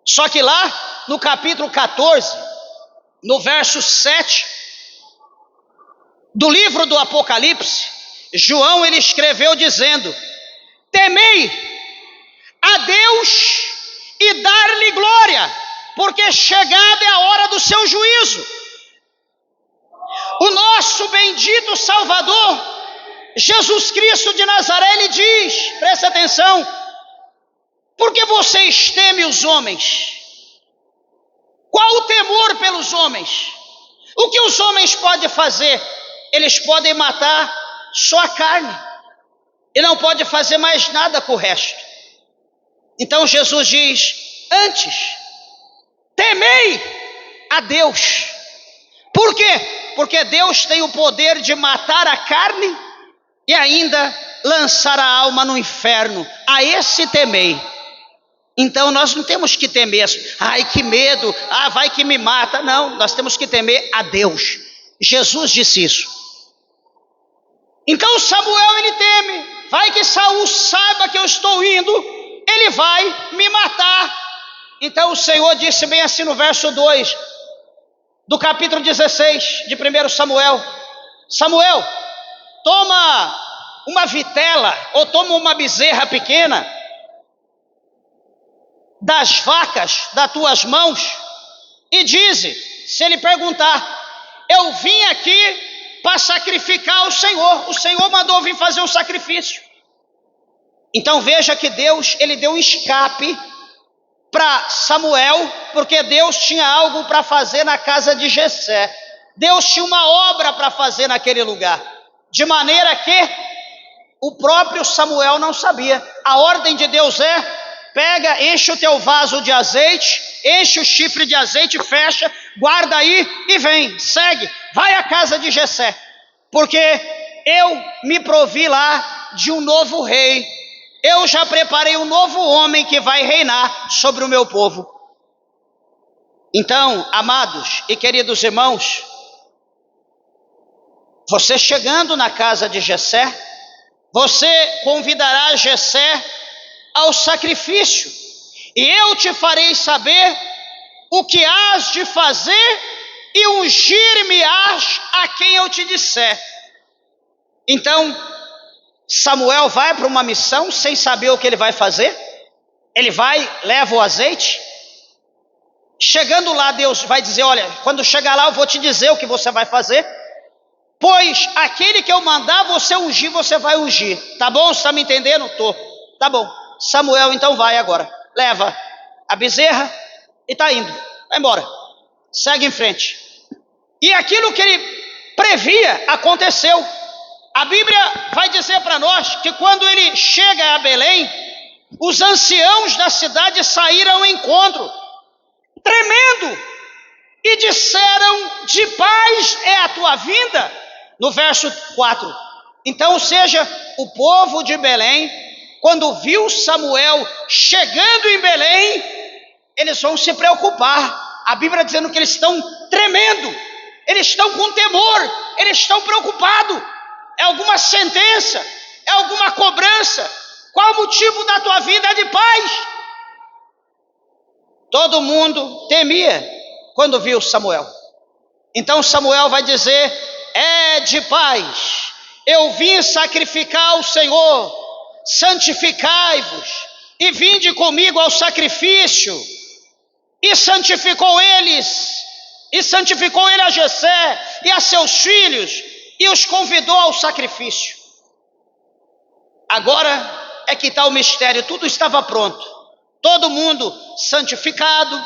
Speaker 1: Só que lá no capítulo 14, no verso 7 do livro do Apocalipse, João ele escreveu dizendo: temei a Deus e dar-lhe glória, porque chegada é a hora do seu juízo. O nosso bendito Salvador, Jesus Cristo de Nazaré, ele diz, presta atenção: por que vocês temem os homens? Qual o temor pelos homens? O que os homens podem fazer? Eles podem matar só a carne, e não podem fazer mais nada com o resto. Então Jesus diz: antes, temei a Deus. Por quê? Porque Deus tem o poder de matar a carne e ainda lançar a alma no inferno. A esse temei. Então nós não temos que temer, ai que medo, vai que me mata. Não, nós temos que temer a Deus. Jesus disse isso. Então Samuel ele teme, vai que Saul saiba que eu estou indo, ele vai me matar. Então o Senhor disse bem assim no verso 2 do capítulo 16 de 1 Samuel: Samuel, toma uma vitela ou toma uma bezerra pequena das vacas das tuas mãos e dize, se ele perguntar: eu vim aqui para sacrificar ao Senhor, o Senhor mandou vir fazer um sacrifício. Então veja que Deus ele deu um escape para Samuel, porque Deus tinha algo para fazer na casa de Jessé. Deus tinha uma obra para fazer naquele lugar, de maneira que o próprio Samuel não sabia. A ordem de Deus é: pega, enche o teu vaso de azeite, enche o chifre de azeite, fecha, guarda aí e vem, segue, vai à casa de Jessé, porque eu me provi lá de um novo rei. Eu já preparei um novo homem que vai reinar sobre o meu povo. Então, amados e queridos irmãos, você chegando na casa de Jessé, você convidará Jessé ao sacrifício, e eu te farei saber o que hás de fazer, e ungir-me-ás a quem eu te disser. Então, Samuel vai para uma missão sem saber o que ele vai fazer. Ele vai, leva o azeite. Chegando lá, Deus vai dizer: olha, quando chegar lá eu vou te dizer o que você vai fazer, pois aquele que eu mandar você ungir, você vai ungir. Tá bom? Você está me entendendo? Tô. Tá bom. Samuel então vai agora, leva a bezerra e está indo, vai embora, segue em frente. E aquilo que ele previa aconteceu. A Bíblia vai dizer para nós que quando ele chega a Belém, os anciãos da cidade saíram ao encontro, tremendo, e disseram: de paz é a tua vinda. No verso 4. Então, ou seja, o povo de Belém, quando viu Samuel chegando em Belém, eles vão se preocupar. A Bíblia dizendo que eles estão tremendo, eles estão com temor, eles estão preocupados. É alguma sentença? É alguma cobrança? Qual o motivo da tua vida de paz? Todo mundo temia quando viu Samuel. Então Samuel vai dizer: é de paz, eu vim sacrificar ao Senhor, santificai-vos e vinde comigo ao sacrifício. E santificou eles, e santificou ele a Jessé e a seus filhos, e os convidou ao sacrifício. Agora é que está o mistério. Tudo estava pronto, todo mundo santificado,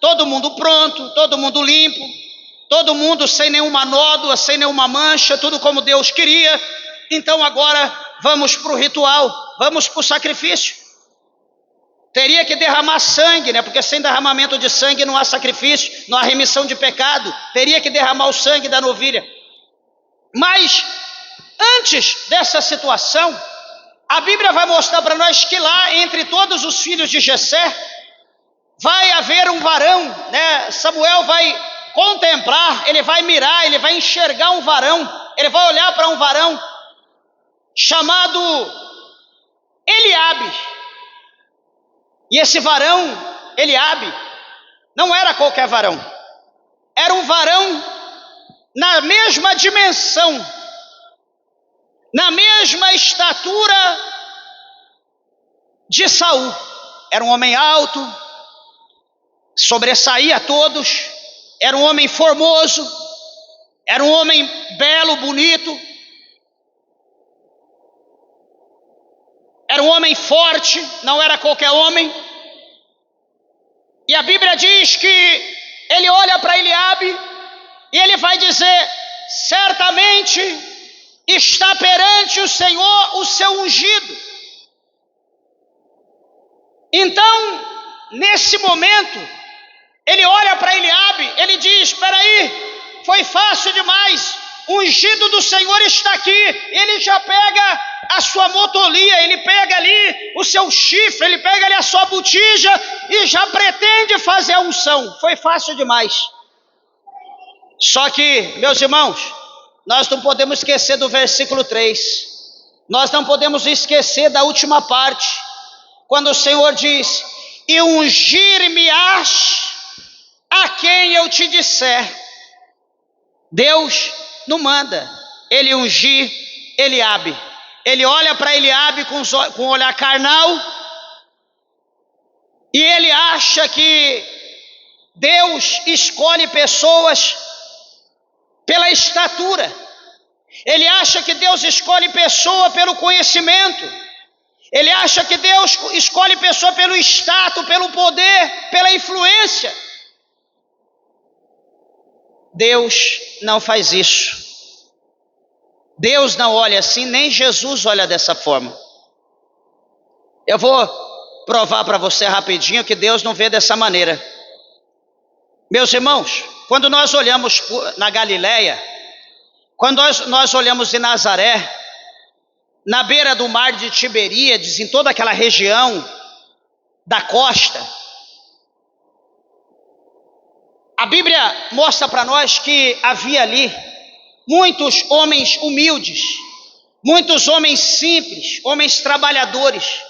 Speaker 1: todo mundo pronto, todo mundo limpo, todo mundo sem nenhuma nódoa, sem nenhuma mancha, tudo como Deus queria. Então agora vamos para o ritual, vamos para o sacrifício. Teria que derramar sangue, né? Porque sem derramamento de sangue não há sacrifício, não há remissão de pecado. Teria que derramar o sangue da novilha. Mas antes dessa situação, a Bíblia vai mostrar para nós que lá entre todos os filhos de Jessé vai haver um varão, né? Samuel vai contemplar, ele vai mirar, ele vai enxergar um varão, ele vai olhar para um varão chamado Eliabe. E esse varão, Eliabe, não era qualquer varão, era um varão na mesma dimensão, na mesma estatura de Saul. Era um homem alto, sobressaía a todos, era um homem formoso, era um homem belo, bonito, era um homem forte, não era qualquer homem. E a Bíblia diz que ele olha para Eliabe e ele vai dizer: certamente está perante o Senhor o seu ungido. Então, nesse momento, ele olha para Eliabe, ele diz: espera aí, foi fácil demais, o ungido do Senhor está aqui. Ele já pega a sua motolia, ele pega ali o seu chifre, ele pega ali a sua botija e já pretende fazer a unção. Foi fácil demais. Só que, meus irmãos, nós não podemos esquecer do versículo 3. Nós não podemos esquecer da última parte, quando o Senhor diz: e ungir-me-ás a quem eu te disser. Deus não manda ele ungir Eliabe. Ele olha para Eliabe com um olhar carnal, e ele acha que Deus escolhe pessoas pela estatura. Ele acha que Deus escolhe pessoa pelo conhecimento. Ele acha que Deus escolhe pessoa pelo status, pelo poder, pela influência. Deus não faz isso. Deus não olha assim, nem Jesus olha dessa forma. Eu vou provar para você rapidinho que Deus não vê dessa maneira. Meus irmãos, quando nós olhamos na Galileia, quando nós olhamos em Nazaré, na beira do mar de Tiberíades, em toda aquela região da costa, A Bíblia mostra para nós que havia ali muitos homens humildes, muitos homens simples, homens trabalhadores,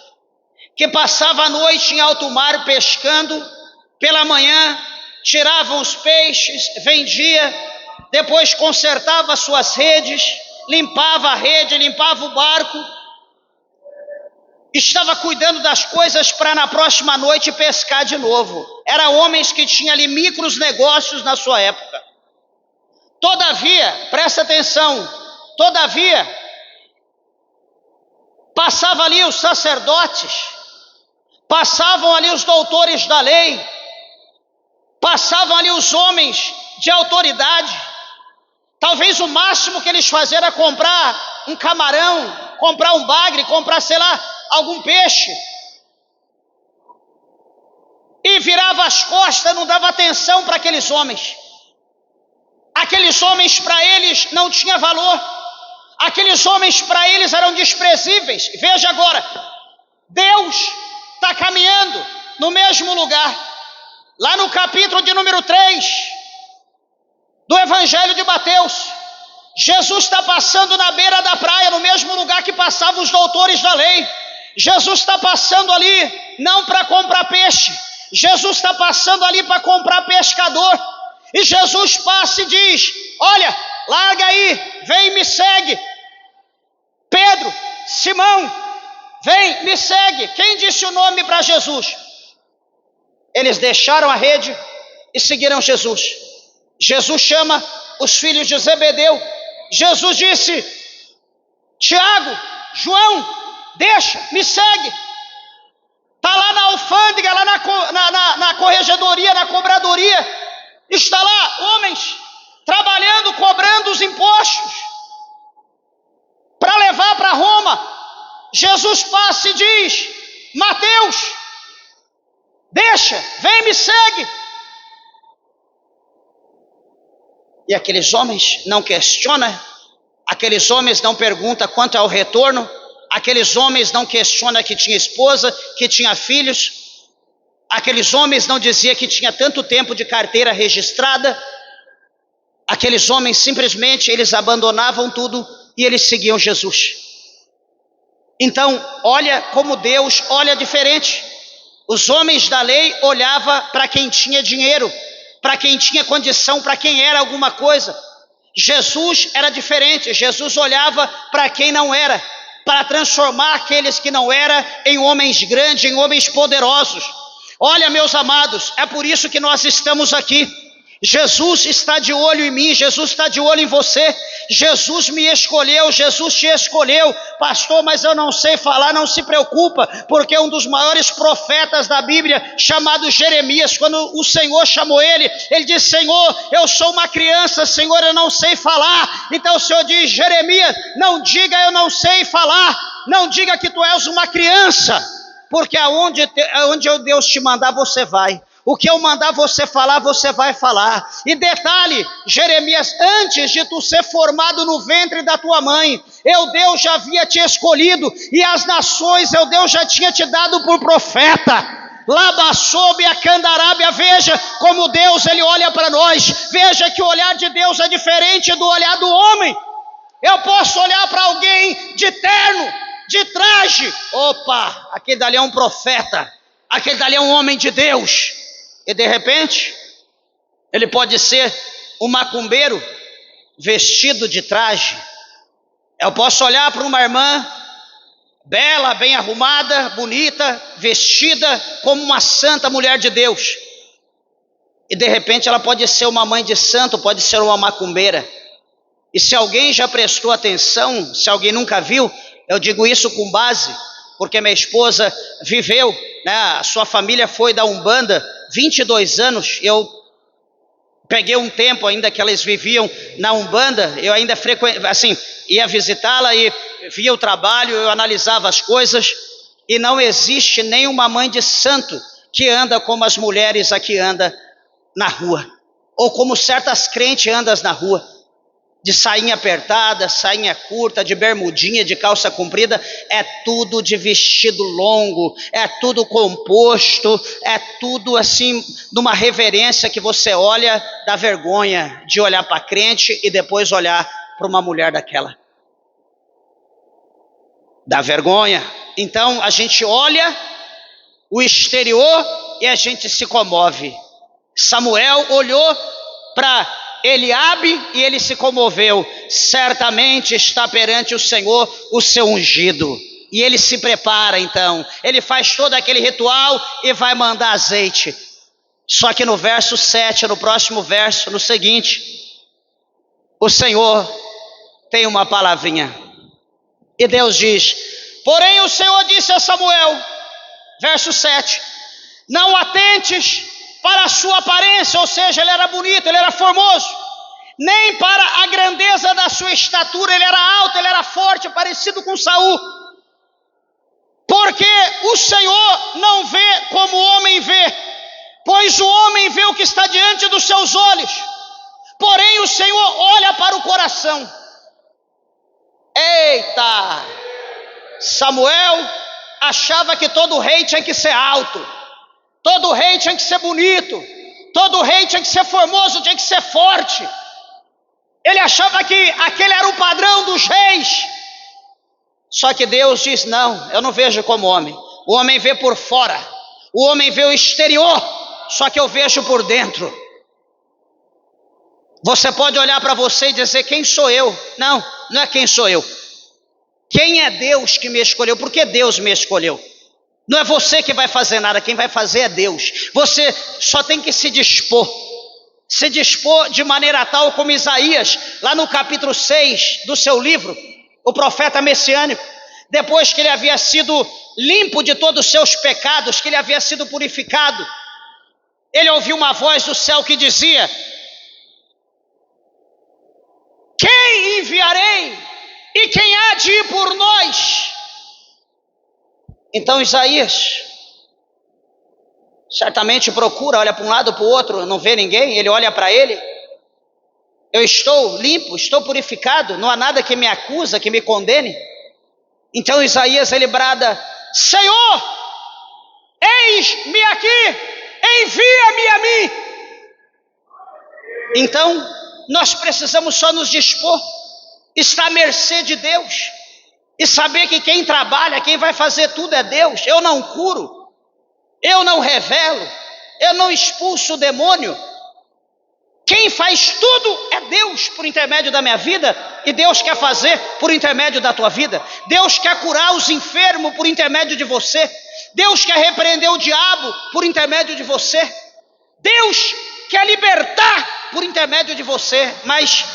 Speaker 1: que passavam a noite em alto mar pescando, pela manhã tiravam os peixes, vendia, depois consertava suas redes, limpava a rede, limpava o barco, estava cuidando das coisas para na próxima noite pescar de novo. Eram homens que tinham ali micros negócios na sua época. Todavia, presta atenção, todavia, passavam ali os sacerdotes, passavam ali os doutores da lei, passavam ali os homens de autoridade. Talvez o máximo que eles faziam era comprar um camarão, comprar um bagre, comprar, sei lá, algum peixe. E virava as costas, não dava atenção para aqueles homens. Aqueles homens para eles não tinha valor. Aqueles homens para eles eram desprezíveis. Veja agora, Deus está caminhando no mesmo lugar. Lá no capítulo de número 3 do Evangelho de Mateus, Jesus está passando na beira da praia, no mesmo lugar que passavam os doutores da lei. Jesus está passando ali não para comprar peixe, Jesus está passando ali para comprar pescador. E Jesus passa e diz: olha, larga aí, vem e me segue. Pedro, Simão, vem, me segue. Quem disse o nome para Jesus? Eles deixaram a rede e seguiram Jesus. Jesus chama os filhos de Zebedeu. Jesus disse: Tiago, João, deixa, me segue. Está lá na alfândega, lá na corregedoria, na cobradoria. Está lá homens trabalhando, cobrando os impostos para levar para Roma. Jesus passa e diz: Mateus, deixa, vem, me segue. E aqueles homens não questionam, aqueles homens não perguntam quanto é o retorno, aqueles homens não questionam que tinha esposa, que tinha filhos, aqueles homens não diziam que tinha tanto tempo de carteira registrada, aqueles homens simplesmente eles abandonavam tudo e eles seguiam Jesus. Então, olha como Deus olha diferente. Os homens da lei olhavam para quem tinha dinheiro, para quem tinha condição, para quem era alguma coisa. Jesus era diferente, Jesus olhava para quem não era, para transformar aqueles que não eram em homens grandes, em homens poderosos. Olha, meus amados, é por isso que nós estamos aqui. Jesus está de olho em mim, Jesus está de olho em você. Jesus me escolheu, Jesus te escolheu. Pastor, mas eu não sei falar. Não se preocupa, porque um dos maiores profetas da Bíblia, chamado Jeremias, quando o Senhor chamou ele disse: Senhor, eu sou uma criança, Senhor, eu não sei falar. Então o Senhor diz: Jeremias, não diga eu não sei falar, não diga que tu és uma criança, porque aonde Deus te mandar você vai. O que eu mandar você falar, você vai falar. E detalhe, Jeremias, antes de tu ser formado no ventre da tua mãe, Deus já havia te escolhido, e as nações, Deus já tinha te dado por profeta. Labaçobe a candarábia. Veja como Deus ele olha para nós. Veja que o olhar de Deus é diferente do olhar do homem. Eu posso olhar para alguém de terno, de traje, opa, aquele dali é um profeta, aquele dali é um homem de Deus. E de repente, ele pode ser um macumbeiro vestido de traje. Eu posso olhar para uma irmã bela, bem arrumada, bonita, vestida como uma santa mulher de Deus. E de repente ela pode ser uma mãe de santo, pode ser uma macumbeira. E se alguém já prestou atenção, se alguém nunca viu, eu digo isso com base, porque minha esposa viveu, né, a sua família foi da Umbanda 22 anos, eu peguei um tempo ainda que elas viviam na Umbanda, eu ainda ia visitá-la e via o trabalho, eu analisava as coisas, e não existe nenhuma mãe de santo que anda como as mulheres aqui andam na rua, ou como certas crentes andam na rua. de sainha apertada, sainha curta, de bermudinha, de calça comprida, é tudo de vestido longo, é tudo composto, é tudo assim, numa reverência que você olha, dá vergonha de olhar para crente e depois olhar para uma mulher daquela. Dá vergonha. Então a gente olha o exterior e a gente se comove. Samuel olhou para Eliabe e ele se comoveu. Certamente está perante o Senhor o seu ungido. E ele se prepara então. Ele faz todo aquele ritual e vai mandar azeite. Só que no verso 7, no próximo verso, no seguinte, o Senhor tem uma palavrinha. E Deus diz: porém o Senhor disse a Samuel, verso 7, não atentes para a sua aparência, ou seja, ele era bonito, ele era formoso, nem para a grandeza da sua estatura, ele era alto, ele era forte, parecido com Saul, porque o Senhor não vê como o homem vê, pois o homem vê o que está diante dos seus olhos, porém o Senhor olha para o coração. Eita! Samuel achava que todo rei tinha que ser alto, todo rei tinha que ser bonito, todo rei tinha que ser formoso, tinha que ser forte. Ele achava que aquele era o padrão dos reis. Só que Deus diz: não, eu não vejo como homem. O homem vê por fora, o homem vê o exterior, só que eu vejo por dentro. Você pode olhar para você e dizer: quem sou eu? Não, não é quem sou eu. Quem é Deus que me escolheu? Porque Deus me escolheu. Não é você que vai fazer nada, quem vai fazer é Deus. Você só tem que se dispor de maneira tal como Isaías, lá no capítulo 6 do seu livro, o profeta messiânico, depois que ele havia sido limpo de todos os seus pecados, que ele havia sido purificado, ele ouviu uma voz do céu que dizia: quem enviarei? E quem há de ir por nós? Então Isaías certamente procura, olha para um lado, para o outro, não vê ninguém, ele olha para ele: eu estou limpo, estou purificado, não há nada que me acusa, que me condene. Então Isaías ele brada: Senhor, eis-me aqui, envia-me a mim. Então nós precisamos só nos dispor, estar à mercê de Deus e saber que quem trabalha, quem vai fazer tudo é Deus. Eu não curo, eu não revelo, eu não expulso o demônio. Quem faz tudo é Deus por intermédio da minha vida, e Deus quer fazer por intermédio da tua vida. Deus quer curar os enfermos por intermédio de você. Deus quer repreender o diabo por intermédio de você. Deus quer libertar por intermédio de você. Mas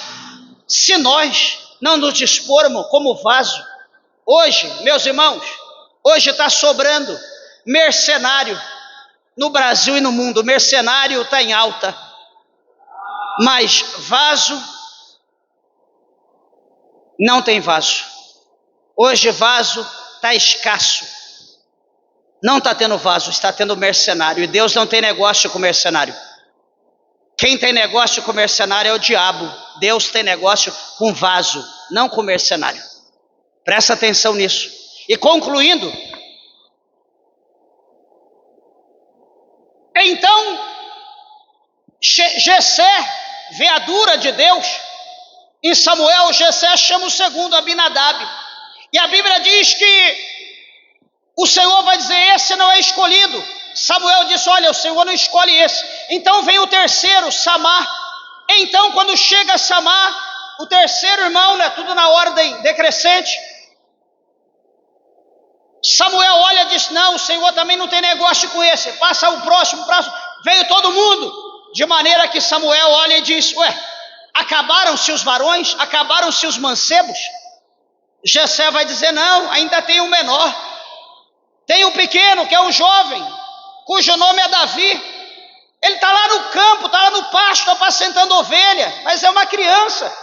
Speaker 1: se nós não nos dispormos como vaso, hoje, meus irmãos, hoje está sobrando mercenário no Brasil e no mundo. Mercenário está em alta, mas vaso, não tem vaso. Hoje vaso está escasso, não está tendo vaso, está tendo mercenário. E Deus não tem negócio com mercenário. Quem tem negócio com mercenário é o diabo. Deus tem negócio com vaso, não com mercenário. Presta atenção nisso. E concluindo, então Jessé vê a dura de Deus. Em Samuel, Jessé chama o segundo, Abinadab. E a Bíblia diz que o Senhor vai dizer: esse não é escolhido. Samuel disse: olha, o Senhor não escolhe esse. Então vem o terceiro, Samar. Então quando chega Samar, o terceiro irmão, né, tudo na ordem decrescente, Samuel olha e diz: não, o Senhor também não tem negócio com esse. Passa o próximo, veio todo mundo. De maneira que Samuel olha e diz: ué, acabaram-se os varões? Acabaram-se os mancebos? Jessé vai dizer: não, ainda tem o menor. Tem o pequeno, que é o jovem, cujo nome é Davi. Ele está lá no campo, está lá no pasto, apacentando ovelha, mas é uma criança.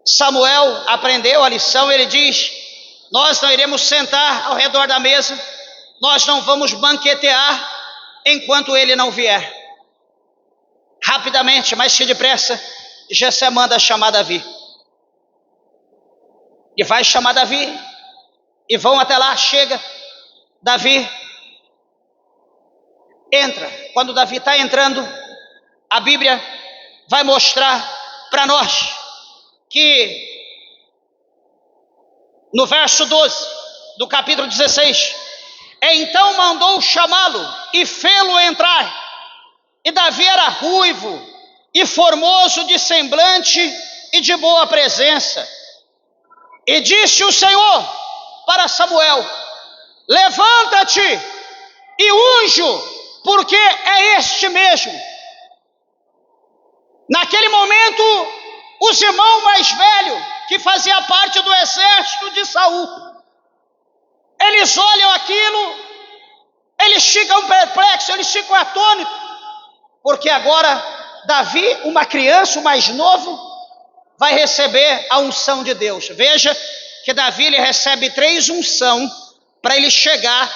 Speaker 1: Samuel aprendeu a lição, ele diz: nós não iremos sentar ao redor da mesa, nós não vamos banquetear enquanto ele não vier. Rapidamente, mas cheio de pressa, Jessé manda chamar Davi. E vai chamar Davi. E vão até lá, chega. Davi entra. Quando Davi está entrando, a Bíblia vai mostrar para nós que no verso 12 do capítulo 16, então mandou chamá-lo e fê-lo entrar. E Davi era ruivo e formoso de semblante e de boa presença. E disse o Senhor para Samuel: levanta-te e unge-o, porque é este mesmo. Naquele momento, os irmãos mais velhos, que faziam parte do exército de Saul, eles olham aquilo, eles ficam perplexos, eles ficam atônitos, porque agora Davi, uma criança, o mais novo, vai receber a unção de Deus. Veja que Davi ele recebe 3 unções para ele chegar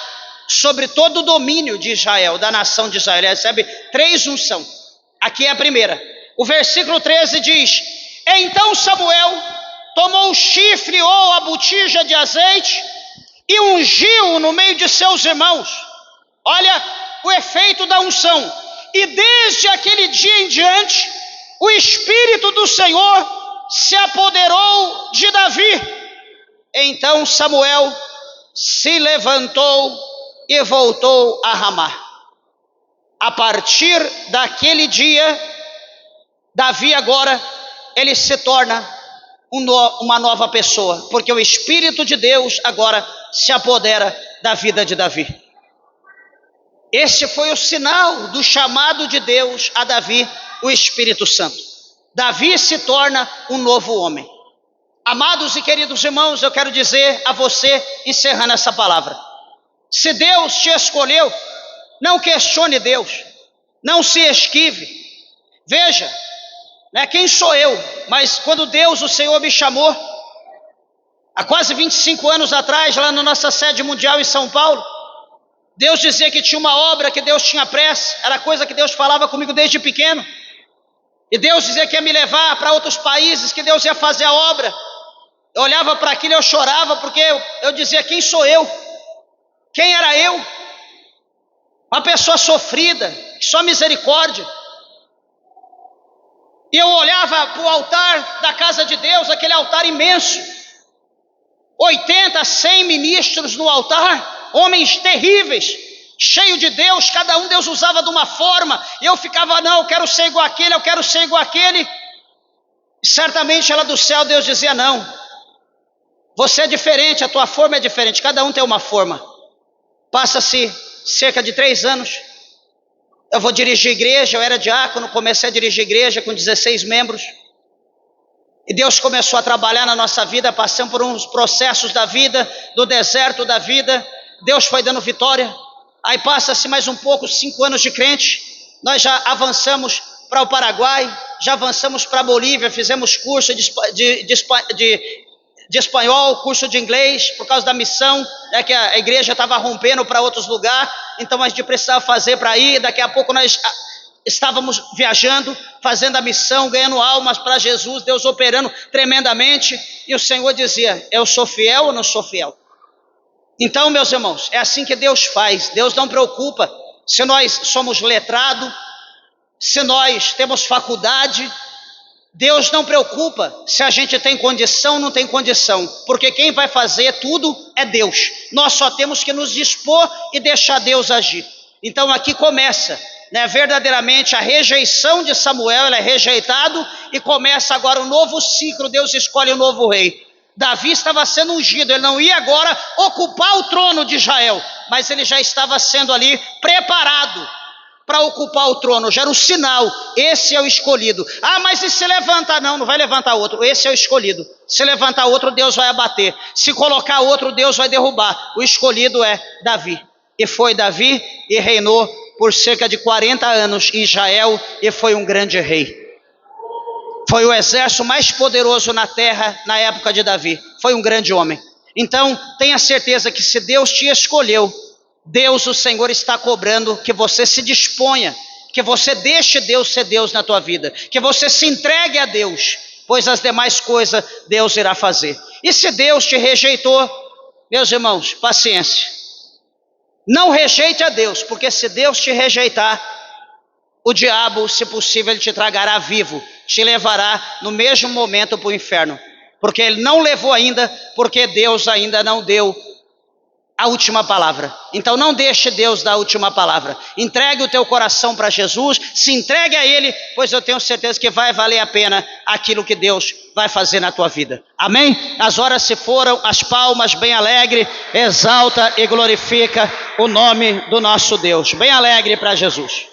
Speaker 1: sobre todo o domínio de Israel, da nação de Israel. Ele recebe 3 unções. Aqui é a primeira. O versículo 13 diz: então Samuel tomou o chifre ou a botija de azeite e ungiu no meio de seus irmãos. Olha o efeito da unção. E desde aquele dia em diante, o Espírito do Senhor se apoderou de Davi. Então Samuel se levantou e voltou a Ramá. A partir daquele dia, Davi agora, ele se torna uma nova pessoa, porque o Espírito de Deus agora se apodera da vida de Davi. Esse foi o sinal do chamado de Deus a Davi, o Espírito Santo. Davi se torna um novo homem. Amados e queridos irmãos, eu quero dizer a você, encerrando essa palavra: se Deus te escolheu, não questione Deus, não se esquive. Veja, quem sou eu? Mas quando Deus, o Senhor, me chamou, há quase 25 anos atrás, lá na nossa sede mundial em São Paulo, Deus dizia que tinha uma obra, que Deus tinha pressa, era coisa que Deus falava comigo desde pequeno. E Deus dizia que ia me levar para outros países, que Deus ia fazer a obra. Eu olhava para aquilo e eu chorava, porque eu dizia: quem sou eu? Quem era eu? Uma pessoa sofrida, só misericórdia. E eu olhava para o altar da casa de Deus, aquele altar imenso, 80, 100 ministros no altar, homens terríveis, cheio de Deus, cada um Deus usava de uma forma, e eu ficava: não, eu quero ser igual àquele, eu quero ser igual àquele. E certamente lá do céu Deus dizia: não, você é diferente, a tua forma é diferente, cada um tem uma forma. Passa-se cerca de 3 anos, eu vou dirigir igreja, eu era diácono, comecei a dirigir igreja com 16 membros, e Deus começou a trabalhar na nossa vida, passamos por uns processos da vida, do deserto da vida, Deus foi dando vitória. Aí passa-se mais um pouco, 5 anos de crente, nós já avançamos para o Paraguai, já avançamos para a Bolívia, fizemos curso de espanhol, curso de inglês, por causa da missão, que a igreja estava rompendo para outros lugares, então a gente precisava fazer para ir. Daqui a pouco nós estávamos viajando, fazendo a missão, ganhando almas para Jesus, Deus operando tremendamente, e o Senhor dizia: eu sou fiel ou não sou fiel? Então, meus irmãos, é assim que Deus faz. Deus não preocupa se nós somos letrados, se nós temos faculdade. Deus não preocupa se a gente tem condição ou não tem condição, porque quem vai fazer tudo é Deus. Nós só temos que nos dispor e deixar Deus agir. Então aqui começa, verdadeiramente a rejeição de Samuel, ele é rejeitado, e começa agora um novo ciclo. Deus escolhe um novo rei. Davi estava sendo ungido, ele não ia agora ocupar o trono de Israel, mas ele já estava sendo ali preparado para ocupar o trono, já era um sinal: esse é o escolhido. Ah, mas e se levantar? Não, não vai levantar outro, esse é o escolhido. Se levantar outro, Deus vai abater, se colocar outro, Deus vai derrubar. O escolhido é Davi, e foi Davi, e reinou por cerca de 40 anos em Israel, e foi um grande rei. Foi o exército mais poderoso na terra na época de Davi, foi um grande homem. Então tenha certeza que se Deus te escolheu, Deus, o Senhor, está cobrando que você se disponha que você deixe Deus ser Deus na tua vida, que você se entregue a Deus, pois as demais coisas Deus irá fazer. E se Deus te rejeitou, meus irmãos, paciência. Não rejeite a Deus, porque se Deus te rejeitar, o diabo, se possível, ele te tragará vivo, te levará no mesmo momento para o inferno, porque ele não levou ainda, porque Deus ainda não deu a última palavra. Então não deixe Deus dar a última palavra. Entregue o teu coração para Jesus, se entregue a Ele, pois eu tenho certeza que vai valer a pena aquilo que Deus vai fazer na tua vida. Amém? As horas se foram, as palmas bem alegre, exalta e glorifica o nome do nosso Deus. Bem alegre para Jesus.